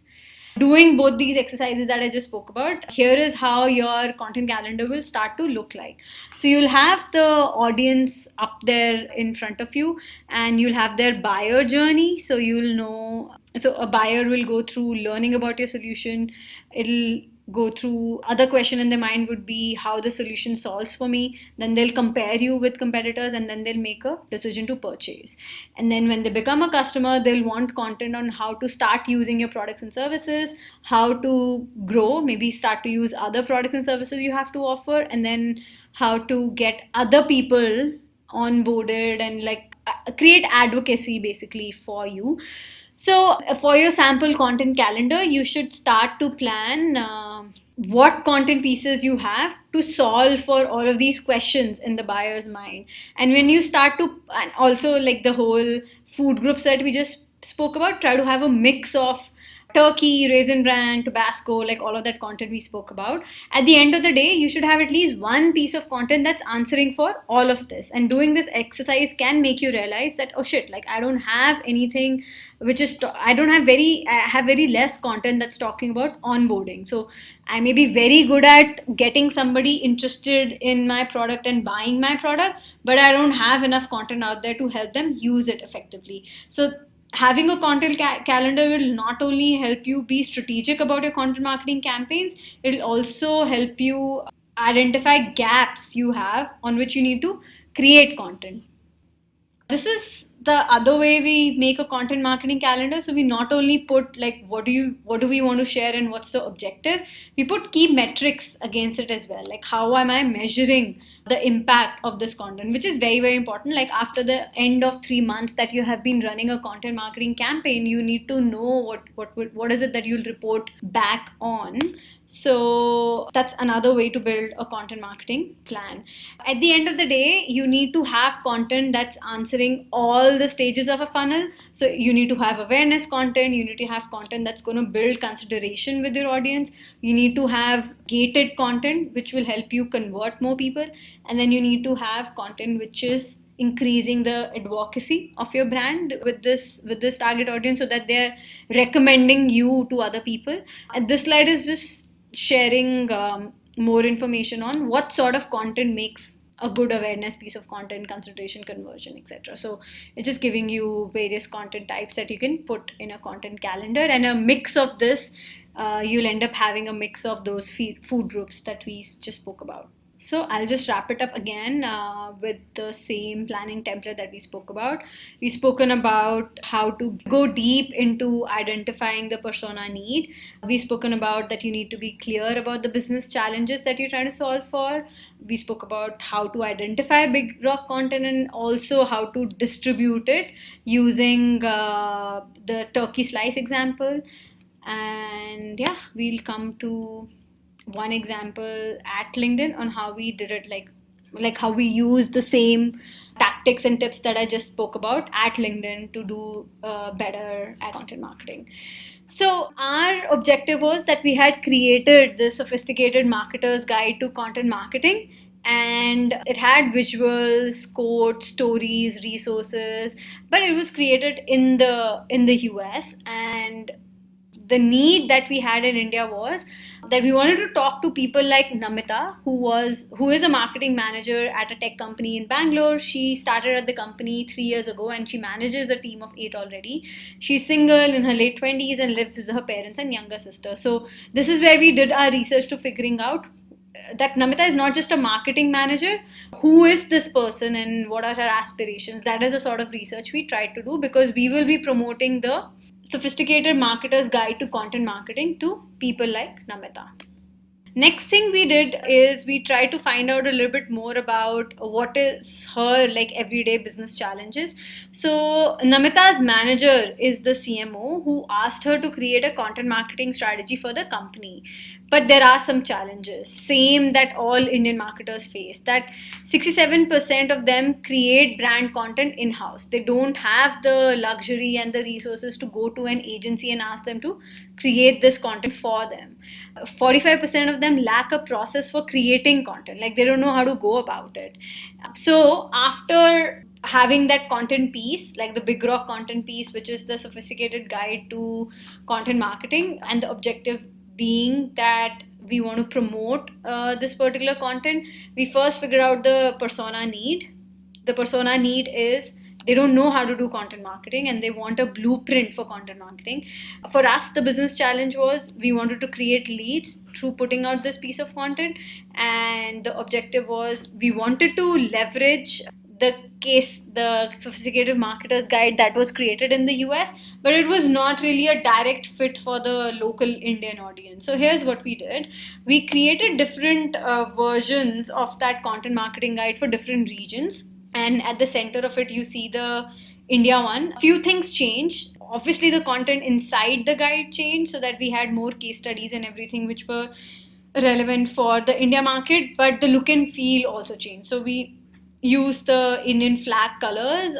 Doing both these exercises that I just spoke about, here is how your content calendar will start to look like. So you'll have the audience up there in front of you, and you'll have their buyer journey. So you'll know, so a buyer will go through learning about your solution. It'll go through, other question in their mind would be how the solution solves for me. Then they'll compare you with competitors, and then they'll make a decision to purchase. And then when they become a customer, they'll want content on how to start using your products and services, how to grow, maybe start to use other products and services you have to offer, and then how to get other people onboarded and like create advocacy basically for you. So for your sample content calendar, you should start to plan what content pieces you have to solve for all of these questions in the buyer's mind. And when you start to, and also like the whole food groups that we just spoke about, try to have a mix of Turkey, Raisin Bran, Tabasco, like all of that content we spoke about. At the end of the day, you should have at least one piece of content that's answering for all of this. And doing this exercise can make you realize that, oh shit, like I don't have anything which is, I have very less content that's talking about onboarding. So I may be very good at getting somebody interested in my product and buying my product, but I don't have enough content out there to help them use it effectively. So having a content calendar will not only help you be strategic about your content marketing campaigns, it will also help you identify gaps you have on which you need to create content. This is the other way we make a content marketing calendar. So we not only put like what do we want to share and what's the objective, we put key metrics against it as well, like how am I measuring the impact of this content, which is very, very important. Like after the end of 3 months that you have been running a content marketing campaign, you need to know what is it that you'll report back on. So that's another way to build a content marketing plan. At the end of the day, you need to have content that's answering all the stages of a funnel. So you need to have awareness content, you need to have content that's going to build consideration with your audience, you need to have gated content which will help you convert more people, and then you need to have content which is increasing the advocacy of your brand with this target audience, so that they're recommending you to other people. And this slide is just sharing more information on what sort of content makes a good awareness piece of content, consideration, conversion, etc. So it's just giving you various content types that you can put in a content calendar, and a mix of this, you'll end up having a mix of those food groups that we just spoke about. So I'll just wrap it up again with the same planning template that we spoke about. We've spoken about how to go deep into identifying the persona need. We've spoken about that you need to be clear about the business challenges that you're trying to solve for. We spoke about how to identify big rock content and also how to distribute it using the turkey slice example. And yeah, we'll come to one example at LinkedIn on how we did it, like how we use the same tactics and tips that I just spoke about at LinkedIn to do better at content marketing. So our objective was that we had created the sophisticated marketer's guide to content marketing, and it had visuals, quotes, stories, resources, but it was created in the US. And the need that we had in India was that we wanted to talk to people like Namita, who is a marketing manager at a tech company in Bangalore. She started at the company 3 years ago and she manages a team of 8 already. She's single, in her late 20s, and lives with her parents and younger sister. So this is where we did our research to figuring out that Namita is not just a marketing manager. Who is this person and what are her aspirations? That is the sort of research we tried to do, because we will be promoting the sophisticated marketer's guide to content marketing to people like Namita. Next thing we did is we tried to find out a little bit more about what is her like everyday business challenges. So Namita's manager is the CMO who asked her to create a content marketing strategy for the company. But there are some challenges, same that all Indian marketers face, that 67% of them create brand content in-house. They don't have the luxury and the resources to go to an agency and ask them to create this content for them. 45% of them lack a process for creating content, like they don't know how to go about it. So after having that content piece, like the big rock content piece, which is the sophisticated guide to content marketing, and the objective being that we want to promote this particular content, we first figure out the persona need. The persona need is they don't know how to do content marketing and they want a blueprint for content marketing. For us, the business challenge was we wanted to create leads through putting out this piece of content, and the objective was we wanted to leverage the sophisticated marketer's guide that was created in the US, but it was not really a direct fit for the local Indian audience. So here's what we did. We created different versions of that content marketing guide for different regions. And at the center of it, you see the India one. A few things changed. Obviously, the content inside the guide changed so that we had more case studies and everything which were relevant for the India market, but the look and feel also changed. So we use the Indian flag colors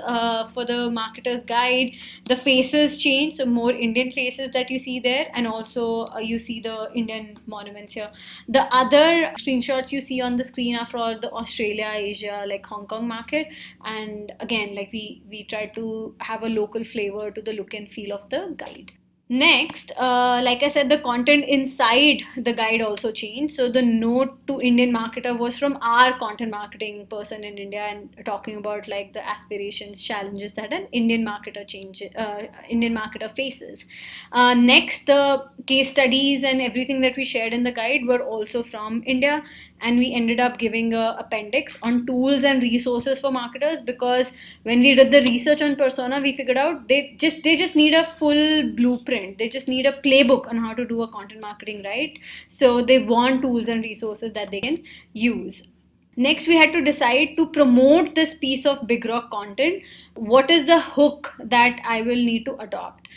for the marketer's guide. The faces change, so more Indian faces that you see there, and also you see the Indian monuments here. The other screenshots you see on the screen are for the Australia, Asia, like Hong Kong market. And again, like we try to have a local flavor to the look and feel of the guide. Next, like I said, the content inside the guide also changed. So the note to Indian marketer was from our content marketing person in India, and talking about like the aspirations, challenges that an Indian marketer faces. Next, the case studies and everything that we shared in the guide were also from India, and we ended up giving a appendix on tools and resources for marketers, because when we did the research on persona, we figured out they just need a full blueprint. They just need a playbook on how to do a content marketing, right? So they want tools and resources that they can use. Next, we had to decide to promote this piece of Big Rock content. What is the hook that I will need to adopt?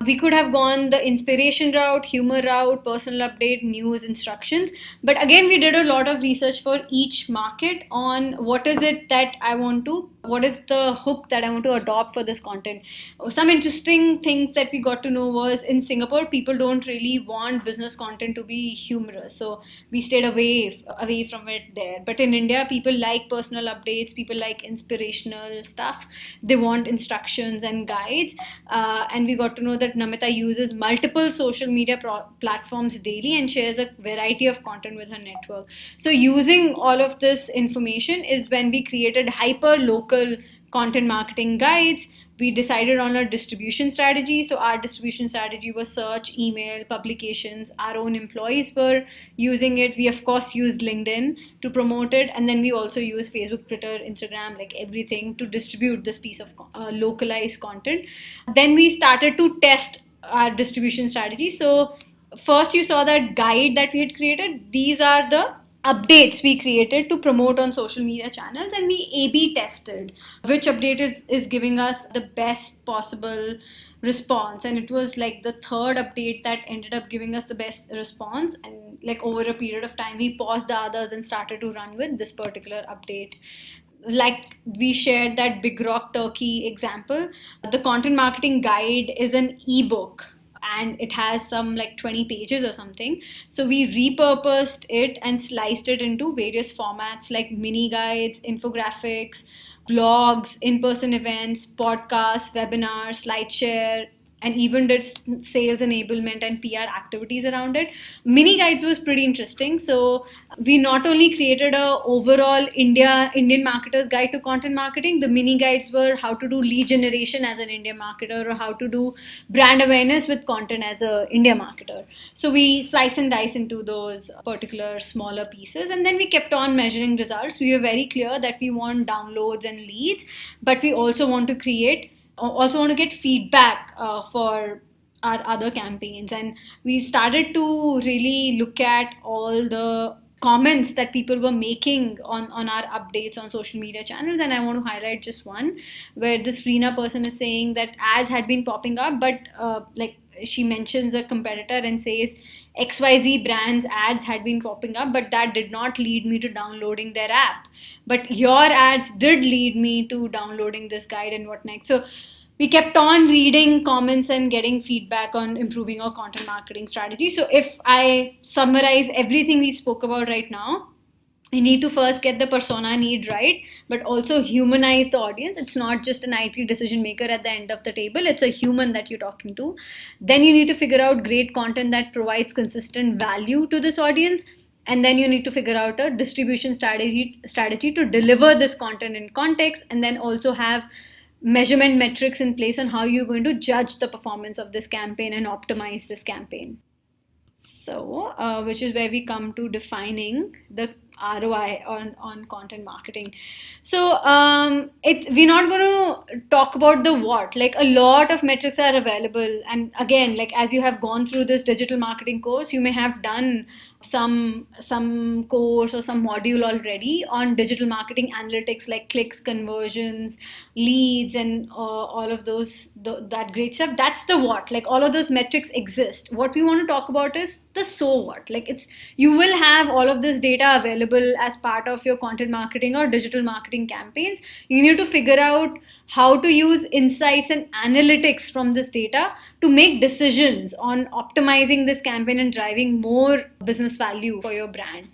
We could have gone the inspiration route, humor route, personal update, news, instructions. But again, we did a lot of research for each market on what is it that I want to, what is the hook that I want to adopt for this content. Some interesting things that we got to know was in Singapore, people don't really want business content to be humorous. So we stayed away from it there. But in India, people like personal updates, people like inspirational stuff. They want instructions and guides. And we got to know that Namita uses multiple social media platforms daily and shares a variety of content with her network. So using all of this information is when we created hyper local content marketing guides. We decided on a distribution strategy. So our distribution strategy was search, email, publications. Our own employees were using it. We of course used LinkedIn to promote it, and then we also use Facebook, Twitter, Instagram, like everything to distribute this piece of localized content. Then we started to test our distribution strategy. So first you saw that guide that we had created. These are the updates we created to promote on social media channels, and we A/B tested which update is giving us the best possible response. And it was like the third update that ended up giving us the best response, and like over a period of time we paused the others and started to run with this particular update. Like we shared that Big Rock Turkey example, the content marketing guide is an ebook, and it has some like 20 pages or something. So we repurposed it and sliced it into various formats like mini guides, infographics, blogs, in-person events, podcasts, webinars, SlideShare, and even did sales enablement and PR activities around it. Mini guides was pretty interesting. So we not only created a overall Indian marketers guide to content marketing, the mini guides were how to do lead generation as an Indian marketer, or how to do brand awareness with content as a India marketer. So we slice and dice into those particular smaller pieces, and then we kept on measuring results. We were very clear that we want downloads and leads, but we also want to get feedback for our other campaigns. And we started to really look at all the comments that people were making on our updates on social media channels. And I want to highlight just one where this Reena person is saying that ads had been popping up, but like she mentions a competitor and says XYZ brands ads had been popping up, but that did not lead me to downloading their app. But your ads did lead me to downloading this guide, and what next. So we kept on reading comments and getting feedback on improving our content marketing strategy. So if I summarize everything we spoke about right now, you need to first get the persona need right, but also humanize the audience. It's not just an IT decision maker at the end of the table, it's a human that you're talking to. Then you need to figure out great content that provides consistent value to this audience. And then you need to figure out a distribution strategy to deliver this content in context, and then also have measurement metrics in place on how you're going to judge the performance of this campaign and optimize this campaign. So, which is where we come to defining the ROI on content marketing. So, we're not going to talk about the what. Like a lot of metrics are available, and again, like as you have gone through this digital marketing course, you may have done some course or some module already on digital marketing analytics, like clicks, conversions, leads, and all of that great stuff. That's the what. Like all of those metrics exist. What we want to talk about is the so what. Like you will have all of this data available available as part of your content marketing or digital marketing campaigns. You need to figure out how to use insights and analytics from this data to make decisions on optimizing this campaign and driving more business value for your brand.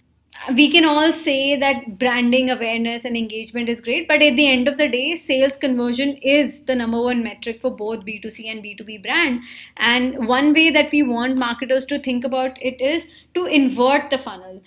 We can all say that branding awareness and engagement is great, but at the end of the day, sales conversion is the number one metric for both B2C and B2B brand. And one way that we want marketers to think about it is to invert the funnel.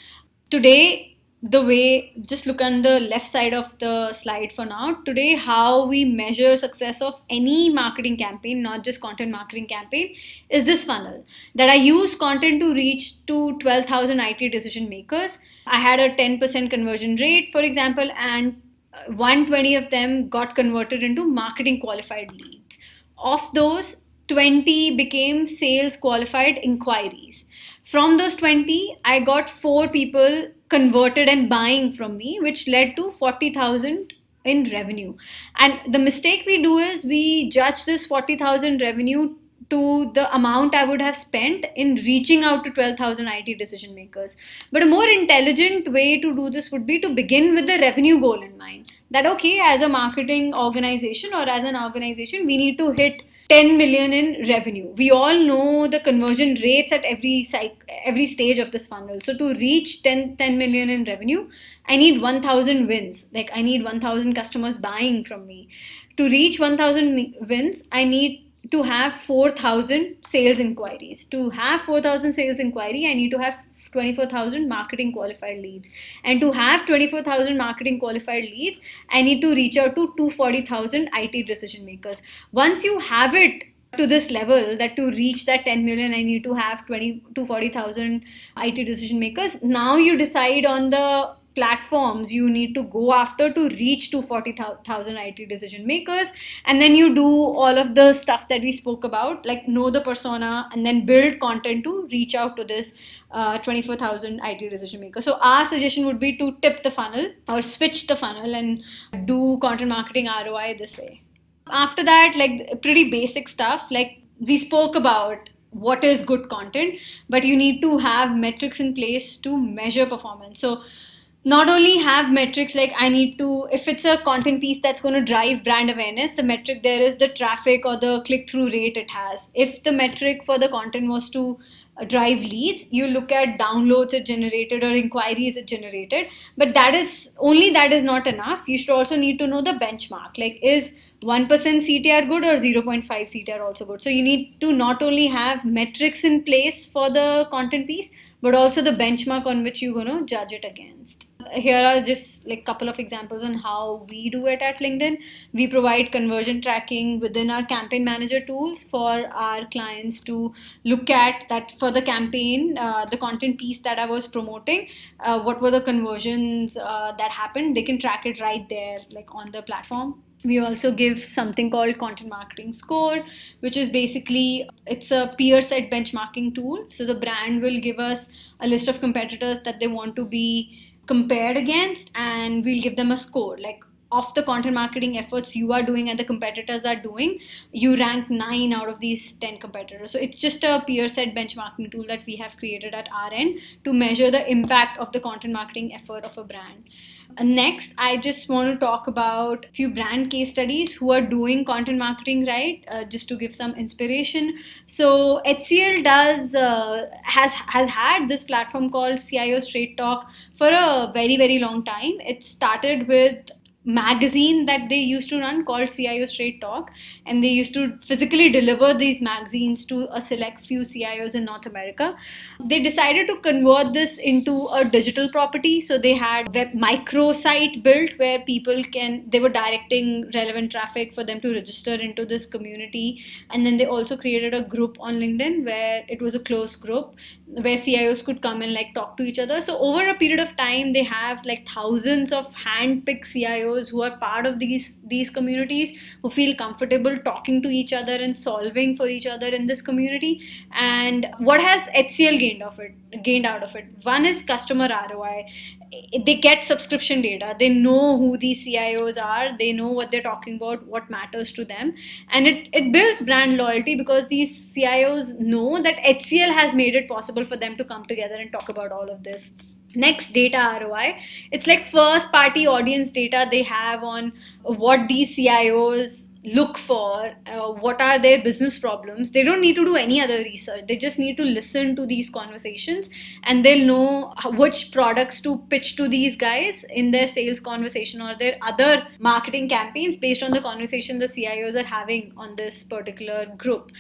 Today, the way, just look on the left side of the slide for now. Today, how we measure success of any marketing campaign, not just content marketing campaign, is this funnel that I use content to reach to 12,000 IT decision makers. I had a 10% conversion rate, for example, and 120 of them got converted into marketing qualified leads. Of those, 20 became sales qualified inquiries. From those 20, I got 4 people converted and buying from me, which led to 40,000 in revenue. And the mistake we do is we judge this 40,000 revenue to the amount I would have spent in reaching out to 12,000 IT decision makers. But a more intelligent way to do this would be to begin with the revenue goal in mind. That, okay, as a marketing organization or as an organization, we need to hit 10 million in revenue. We all know the conversion rates at every stage of this funnel. So to reach 10 million in revenue, I need 1,000 wins. Like I need 1,000 customers buying from me. To reach 1,000 wins, I need to have 4,000 sales inquiries. To have 4,000 sales inquiry, I need to have 24,000 marketing qualified leads. And to have 24,000 marketing qualified leads, I need to reach out to 240,000 IT decision makers. Once you have it to this level, that to reach that 10 million, I need to have 240,000 IT decision makers. Now you decide on the platforms you need to go after to reach to 40,000 IT decision makers, and then you do all of the stuff that we spoke about, like know the persona and then build content to reach out to this 24,000 IT decision makers. So our suggestion would be to tip the funnel or switch the funnel and do content marketing ROI this way. After that, like pretty basic stuff, like we spoke about what is good content, but you need to have metrics in place to measure performance. So not only have metrics like I need to, if it's a content piece that's going to drive brand awareness, the metric there is the traffic or the click-through rate it has. If the metric for the content was to drive leads, you look at downloads it generated or inquiries it generated. But that is not enough. You should also need to know the benchmark. Like, is 1% CTR good or 0.5 CTR also good? So you need to not only have metrics in place for the content piece, but also the benchmark on which you're going to judge it against. Here are just like a couple of examples on how we do it at LinkedIn. We provide conversion tracking within our campaign manager tools for our clients to look at that for the campaign, the content piece that I was promoting, what were the conversions that happened. They can track it right there, like on the platform. We also give something called Content Marketing Score, which is basically, it's a peer set benchmarking tool. So the brand will give us a list of competitors that they want to be compared against, and we'll give them a score. Like, of the content marketing efforts you are doing and the competitors are doing, you rank 9 out of these 10 competitors. So it's just a peer set benchmarking tool that we have created at our end to measure the impact of the content marketing effort of a brand. Next, I just want to talk about a few brand case studies who are doing content marketing right, just to give some inspiration. So HCL has had this platform called CIO Straight Talk for a very, very long time. It started with magazine that they used to run called CIO Straight Talk, and they used to physically deliver these magazines to a select few CIOs in North America. They decided to convert this into a digital property, so they had web microsite built where they were directing relevant traffic for them to register into this community. And then they also created a group on LinkedIn where it was a closed group where CIOs could come and like talk to each other. So over a period of time, they have like thousands of hand-picked CIOs who are part of these communities, who feel comfortable talking to each other and solving for each other in this community. And what has HCL gained out of it? One is customer ROI. They get subscription data. They know who these CIOs are. They know what they're talking about, what matters to them. And it builds brand loyalty because these CIOs know that HCL has made it possible for them to come together and talk about all of this. Next, data ROI. It's like first party audience data they have on what these CIOs look for, what are their business problems. They don't need to do any other research. They just need to listen to these conversations, and they'll know which products to pitch to these guys in their sales conversation or their other marketing campaigns based on the conversation the CIOs are having on this particular group.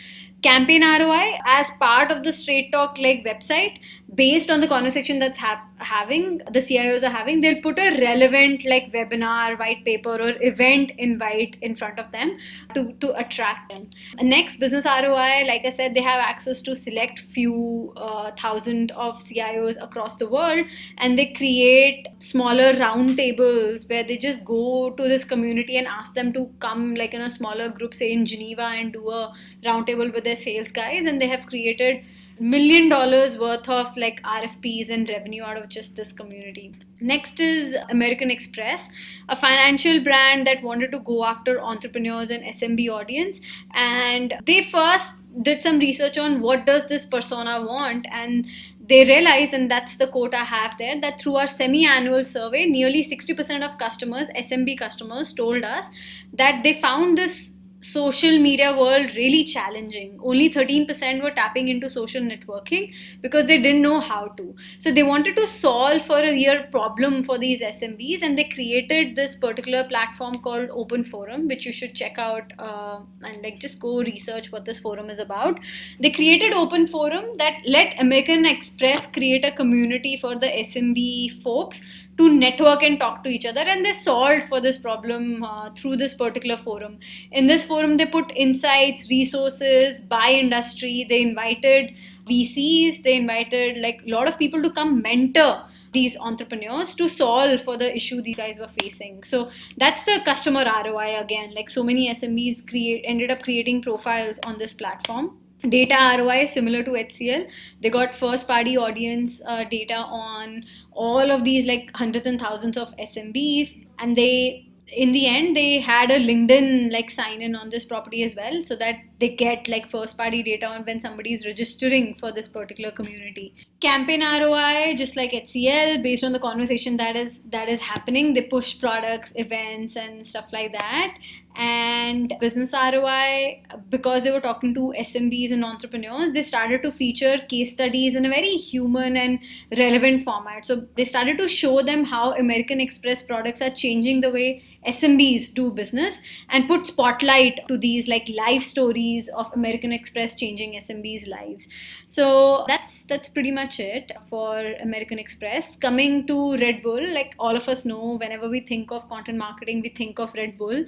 Campaign ROI, as part of the Straight Talk like website, based on the conversation that's having the CIOs are having, they'll put a relevant like webinar, white paper, or event invite in front of them to attract them. Next, business ROI, like I said, they have access to select few thousand of CIOs across the world, and they create smaller roundtables where they just go to this community and ask them to come like in a smaller group, say in Geneva, and do a roundtable with their sales guys. And they have created $1 million worth of like RFPs and revenue out of just this community. Next is American Express, a financial brand that wanted to go after entrepreneurs and SMB audience, and they first did some research on what does this persona want, and they realized, and that's the quote I have there, that through our semi-annual survey, nearly 60% of customers, SMB customers, told us that they found this social media world really challenging. Only 13% were tapping into social networking because they didn't know how to. So they wanted to solve for a real problem for these SMBs, and they created this particular platform called Open Forum, which you should check out and like just go research what this forum is about. They created Open Forum that let American Express create a community for the SMB folks to network and talk to each other, and they solved for this problem through this particular forum. In this forum, they put insights, resources by industry. They invited VCs, they invited like a lot of people to come mentor these entrepreneurs to solve for the issue these guys were facing. So that's the customer ROI again. Like so many SMBs ended up creating profiles on this platform. Data ROI, similar to HCL, they got first party audience data on all of these like hundreds and thousands of SMBs, and they in the end they had a LinkedIn like sign in on this property as well, so that they get like first party data on when somebody is registering for this particular community. Campaign ROI, just like HCL, based on the conversation that is happening, they push products, events, and stuff like that. And business ROI, because they were talking to SMBs and entrepreneurs, they started to feature case studies in a very human and relevant format. So they started to show them how American Express products are changing the way SMBs do business, and put spotlight to these like life stories of American Express changing SMBs' lives. So that's pretty much it for American Express. Coming to Red Bull, like all of us know, whenever we think of content marketing, we think of Red Bull.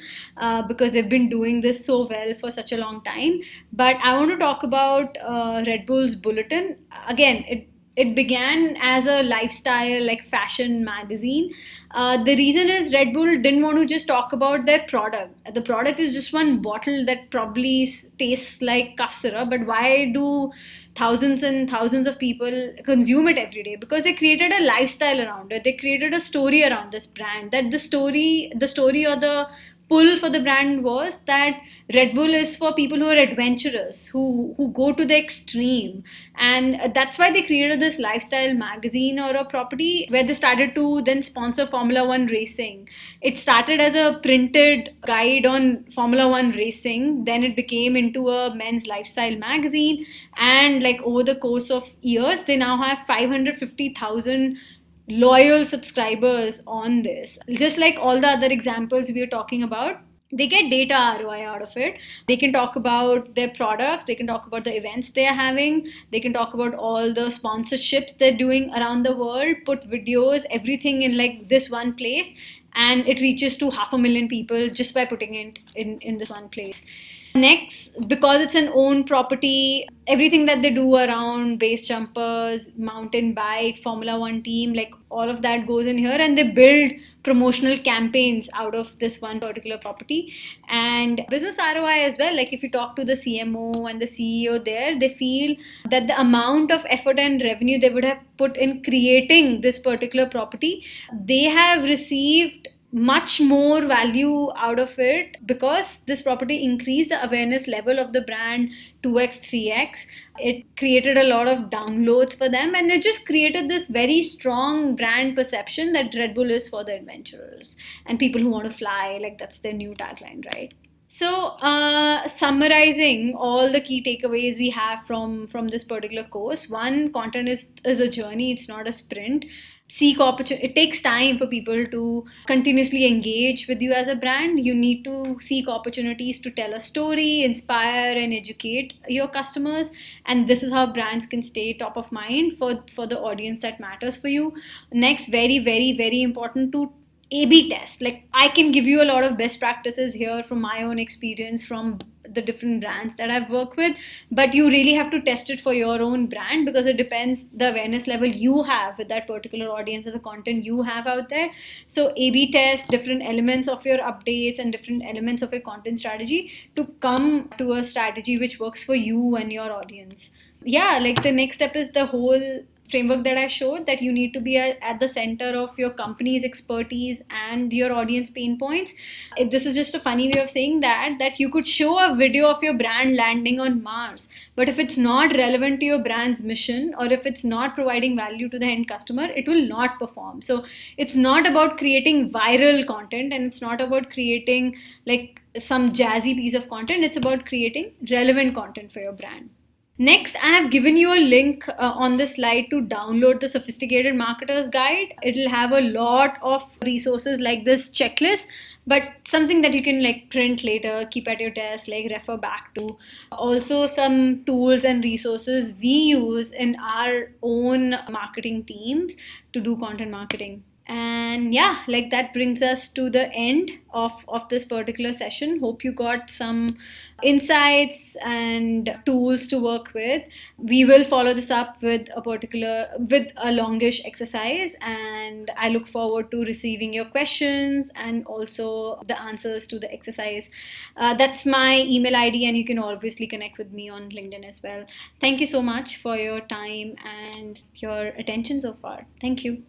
Because they've been doing this so well for such a long time. But I want to talk about Red Bull's Bulletin. Again, it began as a lifestyle, like fashion magazine. The reason is Red Bull didn't want to just talk about their product. The product is just one bottle that probably tastes like cough syrup, but why do thousands and thousands of people consume it every day? Because they created a lifestyle around it. They created a story around this brand. That the story or the pull for the brand was that Red Bull is for people who are adventurous, who go to the extreme. And that's why they created this lifestyle magazine or a property where they started to then sponsor Formula One racing. It started as a printed guide on Formula One racing, then it became into a men's lifestyle magazine, and like over the course of years, they now have 550,000 loyal subscribers on this. Just like all the other examples we are talking about, they get data ROI out of it. They can talk about their products, they can talk about the events they are having, they can talk about all the sponsorships they're doing around the world, put videos, everything in like this one place, and it reaches to 500,000 people just by putting it in this one place. Next, because it's an own property, everything that they do around base jumpers, mountain bike, Formula One team, like all of that goes in here, and they build promotional campaigns out of this one particular property. And business ROI as well, like if you talk to the CMO and the CEO there, they feel that the amount of effort and revenue they would have put in creating this particular property, they have received much more value out of it, because this property increased the awareness level of the brand 2x 3x. It created a lot of downloads for them, and it just created this very strong brand perception that Red Bull is for the adventurers and people who want to fly. Like, that's their new tagline, right? So, summarizing all the key takeaways we have from this particular course: one, content is a journey; it's not a sprint. Seek opportunity. It takes time for people to continuously engage with you as a brand. You need to seek opportunities to tell a story, inspire, and educate your customers. And this is how brands can stay top of mind for the audience that matters for you. Next, very, very, very important to A/B test. Like, I can give you a lot of best practices here from my own experience from the different brands that I've worked with, but you really have to test it for your own brand, because it depends the awareness level you have with that particular audience and the content you have out there. So A/B test different elements of your updates and different elements of your content strategy to come to a strategy which works for you and your audience. Yeah, like the next step is the whole framework that I showed, that you need to be at the center of your company's expertise and your audience pain points. This is just a funny way of saying that you could show a video of your brand landing on Mars, but if it's not relevant to your brand's mission, or if it's not providing value to the end customer, it will not perform. So it's not about creating viral content, and it's not about creating like some jazzy piece of content. It's about creating relevant content for your brand. Next, I have given you a link on this slide to download the Sophisticated Marketer's Guide. It'll have a lot of resources like this checklist, but something that you can like print later, keep at your desk, like refer back to. Also, some tools and resources we use in our own marketing teams to do content marketing. And yeah, like that brings us to the end of this particular session. Hope you got some insights and tools to work with. We will follow this up with a longish exercise, and I look forward to receiving your questions and also the answers to the exercise. That's my email ID, and you can obviously connect with me on LinkedIn as well. Thank you so much for your time and your attention so far. Thank you.